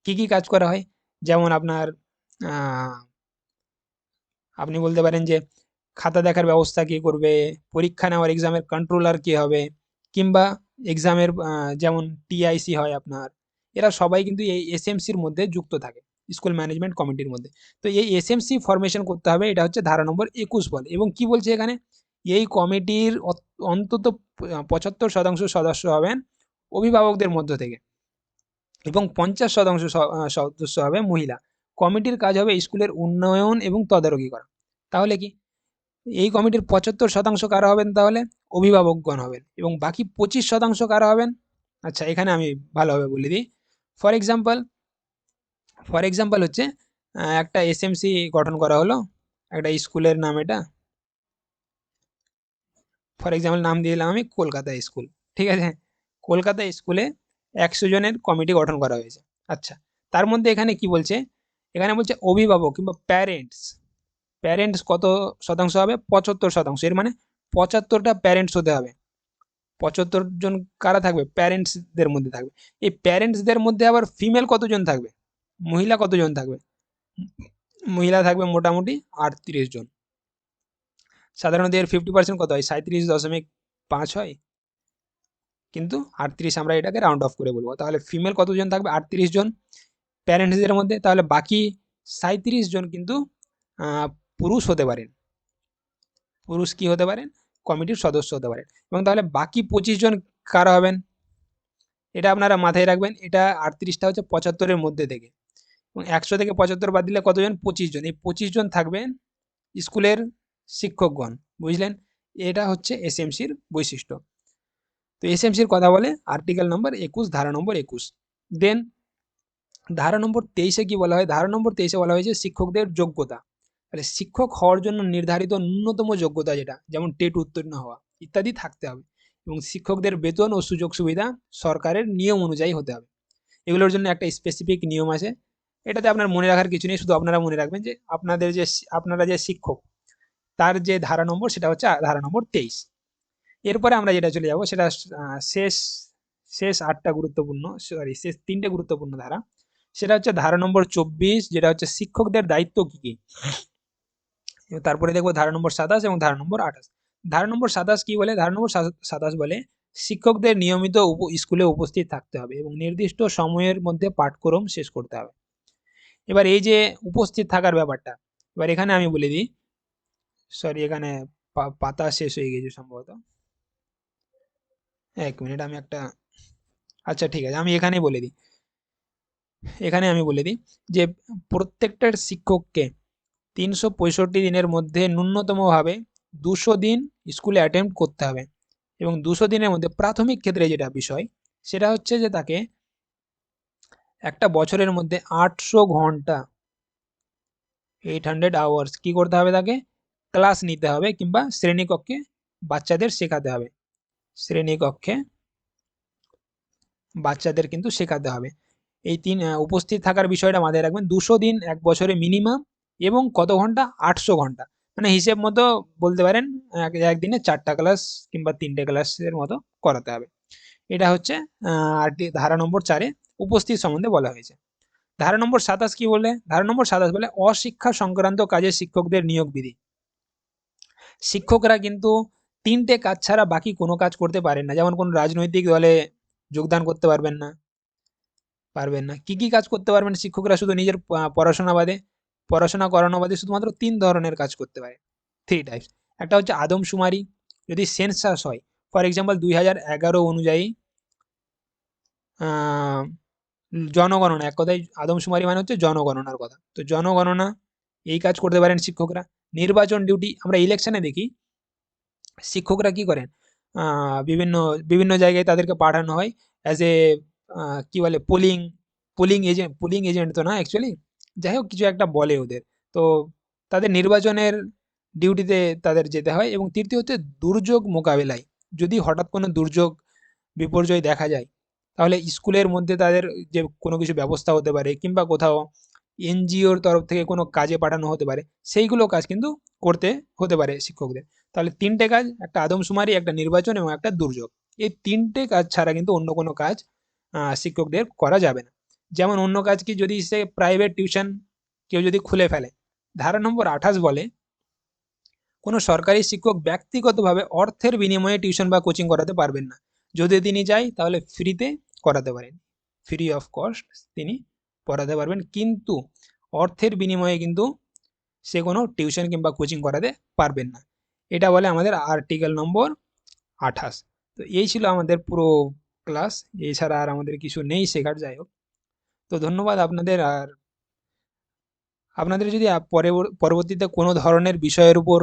কি কি কাজ করা হয়? যেমন আপনার আপনি বলতে পারেন যে খাতা দেখার ব্যবস্থা কে করবে, পরীক্ষা নেওয়ার এক্সামের কন্ট্রোলার কে হবে, কিংবা এক্সামের যেমন টিআইসি হয় আপনার, এরা সবাই কিন্তু এই এসএমসির মধ্যে যুক্ত থাকে, স্কুল ম্যানেজমেন্ট কমিটির মধ্যে। তো এই এসএমসি ফরমেশন করতে হবে, এটা হচ্ছে ধারা নম্বর 21 বলে। এবং কি বলছে এখানে? এই কমিটির অন্তত 75% সদস্য হবেন অভিভাবকদের মধ্য থেকে এবং 50% সদস্য হবে মহিলা। কমিটির কাজ হবে স্কুলের উন্নয়ন এবং তদারকি করা। তাহলে কি এই কমিটির 75% কারা হবেন? তাহলে অভিভাবকগণ হবেন এবং বাকি 25% কারা হবেন? আচ্ছা, এখানে আমি ভালোভাবে বলে দিই। ফর এক্সাম্পল ফর এক্সাম্পল হচ্ছে একটা এসএমসি গঠন করা হলো, একটা স্কুলের নাম, এটা ফর এক্সাম্পল নাম দিয়ে দিলাম আমি কলকাতা স্কুল। ঠিক আছে? কলকাতা স্কুলে 100 জনের কমিটি গঠন করা হয়েছে। আচ্ছা, তার মধ্যে এখানে কি বলছে? এখানে বলছে অভিভাবক কিংবা প্যারেন্টস। প্যারেন্টস কত শতাংশ হবে? 75%। এর মানে 75টা প্যারেন্টস হতে হবে। 75 জন কারা থাকবে? প্যারেন্টসদের মধ্যে থাকবে। এই প্যারেন্টসদের মধ্যে আবার ফিমেল কতজন থাকবে? মহিলা কতজন থাকবে? মহিলা থাকবে মোটামুটি 38 জন। সাধারণত এর 50% কত হয়? 37.5 হয়, কিন্তু 38 আমরা এটাকে রাউন্ড অফ করে বলবো। তাহলে ফিমেল কতজন থাকবে? 38 জন প্যারেন্টসদের মধ্যে। তাহলে বাকি 37 জন কিন্তু পুরুষ হতে পারেন। পুরুষ কি হতে পারেন? কমিটির সদস্য হতে পারেন। এবং তাহলে বাকি 25 জন কারা হবেন? এটা আপনারা মাথায় রাখবেন। এটা 38টা হচ্ছে 75-এর মধ্যে থেকে, এবং 100 থেকে 75 বাদ দিলে কতজন? 25 জন। এই 25 জন থাকবেন স্কুলের শিক্ষকগণ। বুঝলেন? এটা হচ্ছে এসএমসির বৈশিষ্ট্য। তো এসএমসির কথা বলে আর্টিকেল নম্বর 21, ধারা নম্বর 21। দেন ধারা নম্বর 23-এ কি বলা হয়? ধারা নম্বর 23-এ বলা হয়েছে শিক্ষকদের যোগ্যতা। তাহলে শিক্ষক হওয়ার জন্য নির্ধারিত ন্যূনতম যোগ্যতা, যেটা যেমন টেট উত্তীর্ণ হওয়া ইত্যাদি থাকতে হবে, এবং শিক্ষকদের বেতন ও সুযোগ সুবিধা সরকারের নিয়ম অনুযায়ী হতে হবে। এগুলোর জন্য একটা স্পেসিফিক নিয়ম আছে। এটাতে আপনার মনে রাখার কিছু নেই, শুধু আপনারা মনে রাখবেন যে আপনারা যে শিক্ষক, তার যে ধারা নম্বর সেটা হচ্ছে ধারা নম্বর 23। এরপরে আমরা যেটা চলে যাব সেটা শেষ শেষ 8টা গুরুত্বপূর্ণ, সরি শেষ 3টে গুরুত্বপূর্ণ ধারা। সেটা হচ্ছে ধারা নম্বর 24, যেটা হচ্ছে শিক্ষকদের দায়িত্ব কি কি। তারপরে দেখবো ধারা নম্বর 27 এবং ধারা নম্বর 28। ধারা নম্বর 27 কি বলে? ধারা নম্বর 27 বলে শিক্ষকদের নিয়মিত স্কুলে উপস্থিত থাকতে হবে এবং নির্দিষ্ট সময়ের মধ্যে পাঠক্রম শেষ করতে হবে। এবার এই যে উপস্থিত থাকার ব্যাপারটা, এবার এখানে আমি বলে দিই, সরি এখানে পাতা শেষ হয়ে গেছে সম্ভবত, 1 মিনিট আমি একটা, আচ্ছা ঠিক আছে আমি এখানেই বলে দিই। এখানে আমি বলে দিই যে প্রত্যেকটার শিক্ষককে 365 দিনের মধ্যে ন্যূনতমভাবে 200 দিন স্কুলে অ্যাটেম্প করতে হবে, এবং 200 দিনের মধ্যে প্রাথমিক ক্ষেত্রে যেটা বিষয় সেটা হচ্ছে যে তাকে একটা বছরের মধ্যে 800 ঘন্টা 800 আওয়ার্স কি করতে হবে, তাকে ক্লাস নিতে হবে কিংবা শ্রেণীকক্ষে বাচ্চাদের শেখাতে হবে, শ্রেণীকক্ষে বাচ্চাদের কিন্তু শেখাতে হবে। এই উপস্থিত থাকার বিষয়টা মাথায় রাখবেন, 200 দিন এক বছরে মিনিমাম, এবং কত ঘন্টা, 800 ঘন্টা, মানে হিসেব মতো বলতে পারেন একদিনে 4টা ক্লাস কিংবা 3টে ক্লাসের মতো করাতে হবে। এটা হচ্ছে ধারা নম্বর 4-এ উপস্থিত সম্বন্ধে বলা হয়েছে। ধারা নম্বর 27 কি বলে, ধারা নম্বর 27 বলে অশিক্ষা সংক্রান্ত কাজে শিক্ষকদের নিয়োগ বিধি। শিক্ষকরা কিন্তু 3টে কাজ ছাড়া বাকি কোনো কাজ করতে পারেন না, যেমন কোনো রাজনৈতিক দলে যোগদান করতে পারবেন না। কি কাজ করতে পারবেন শিক্ষকরা, শুধু নিজের পড়াশোনা করানো বাদে শুধুমাত্র 3 ধরনের কাজ করতে পারে, 3 টাইপস। একটা হচ্ছে আদমশুমারি, যদি সেন্সাস হয়, ফর এক্সাম্পল 2011 অনুযায়ী জনগণনা, এক কথায় আদমশুমারি মানে হচ্ছে জনগণনার কথা, তো জনগণনা এই কাজ করতে পারেন শিক্ষকরা। নির্বাচন ডিউটি, আমরা ইলেকশনে দেখি শিক্ষকরা কি করেন, বিভিন্ন বিভিন্ন জায়গায় তাদেরকে পাঠানো হয় অ্যাজ এ কি বলে, পুলিং এজেন্ট তো না অ্যাকচুয়ালি, যাই হোক কিছু একটা বলে ওদের, তো তাদের নির্বাচনের ডিউটিতে তাদের যেতে হয়। এবং তৃতীয় হচ্ছে দুর্যোগ মোকাবিলায়, যদি হঠাৎ কোনো দুর্যোগ বিপর্যয় দেখা যায়, তাহলে স্কুলের মধ্যে তাদের যে কোনো কিছু ব্যবস্থা হতে পারে কিংবা কোথাও এনজিওর তরফ থেকে কোনো কাজে পাঠানো হতে পারে, সেইগুলো কাজ কিন্তু করতে হতে পারে শিক্ষকদের। তাহলে 3টে কাজ, একটা আদমশুমারি, একটা নির্বাচন এবং একটা দুর্যোগ, এই 3টে কাজ ছাড়া কিন্তু অন্য কোনো কাজ শিক্ষকদের করা যাবে না। যেমন অন্য কাজ কি, যদি সে প্রাইভেট টিউশন কেউ যদি খুলে ফেলে, ধারা নম্বর 28 বলে কোনো সরকারি শিক্ষক ব্যক্তিগতভাবে অর্থের বিনিময়ে টিউশন বা কোচিং করাতে পারবেন না। যদি তিনি চাই তাহলে ফ্রিতে করাতে পারেন, ফ্রি অফ কস্ট তিনি পড়াতে পারবেন, কিন্তু অর্থের বিনিময়ে কিন্তু সে কোনো টিউশন কিংবা কোচিং করাতে পারবেন না। এটা বলে আমাদের আর্টিকেল নম্বর 28। তো এই ছিল আমাদের পুরো ক্লাস, এছাড়া আর আমাদের কিছু নেই শেখার, যাই হোক। তো ধন্যবাদ আপনাদের। আর আপনাদের যদি পরবর্তীতে কোনো ধরনের বিষয়ের উপর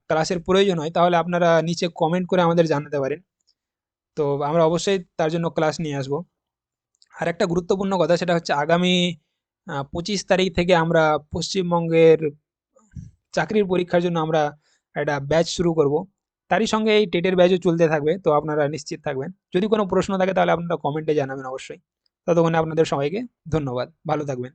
ক্লাসের প্রয়োজন হয়, তাহলে আপনারা নিচে কমেন্ট করে আমাদের জানাতে পারেন, তো আমরা অবশ্যই তার জন্য ক্লাস নিয়ে আসব। আর একটা গুরুত্বপূর্ণ কথা, সেটা হচ্ছে আগামী 25 তারিখ থেকে আমরা পশ্চিমবঙ্গের চাকরির পরীক্ষার জন্য আমরা একটা ব্যাচ শুরু করব, তারই সঙ্গে এই টেটের ব্যাচও চলতে থাকবে, তো আপনারা নিশ্চিত থাকবেন। যদি কোনো প্রশ্ন থাকে তাহলে আপনারা কমেন্টে জানাবেন অবশ্যই। ততক্ষণে আপনাদের সবাইকে ধন্যবাদ, ভালো থাকবেন।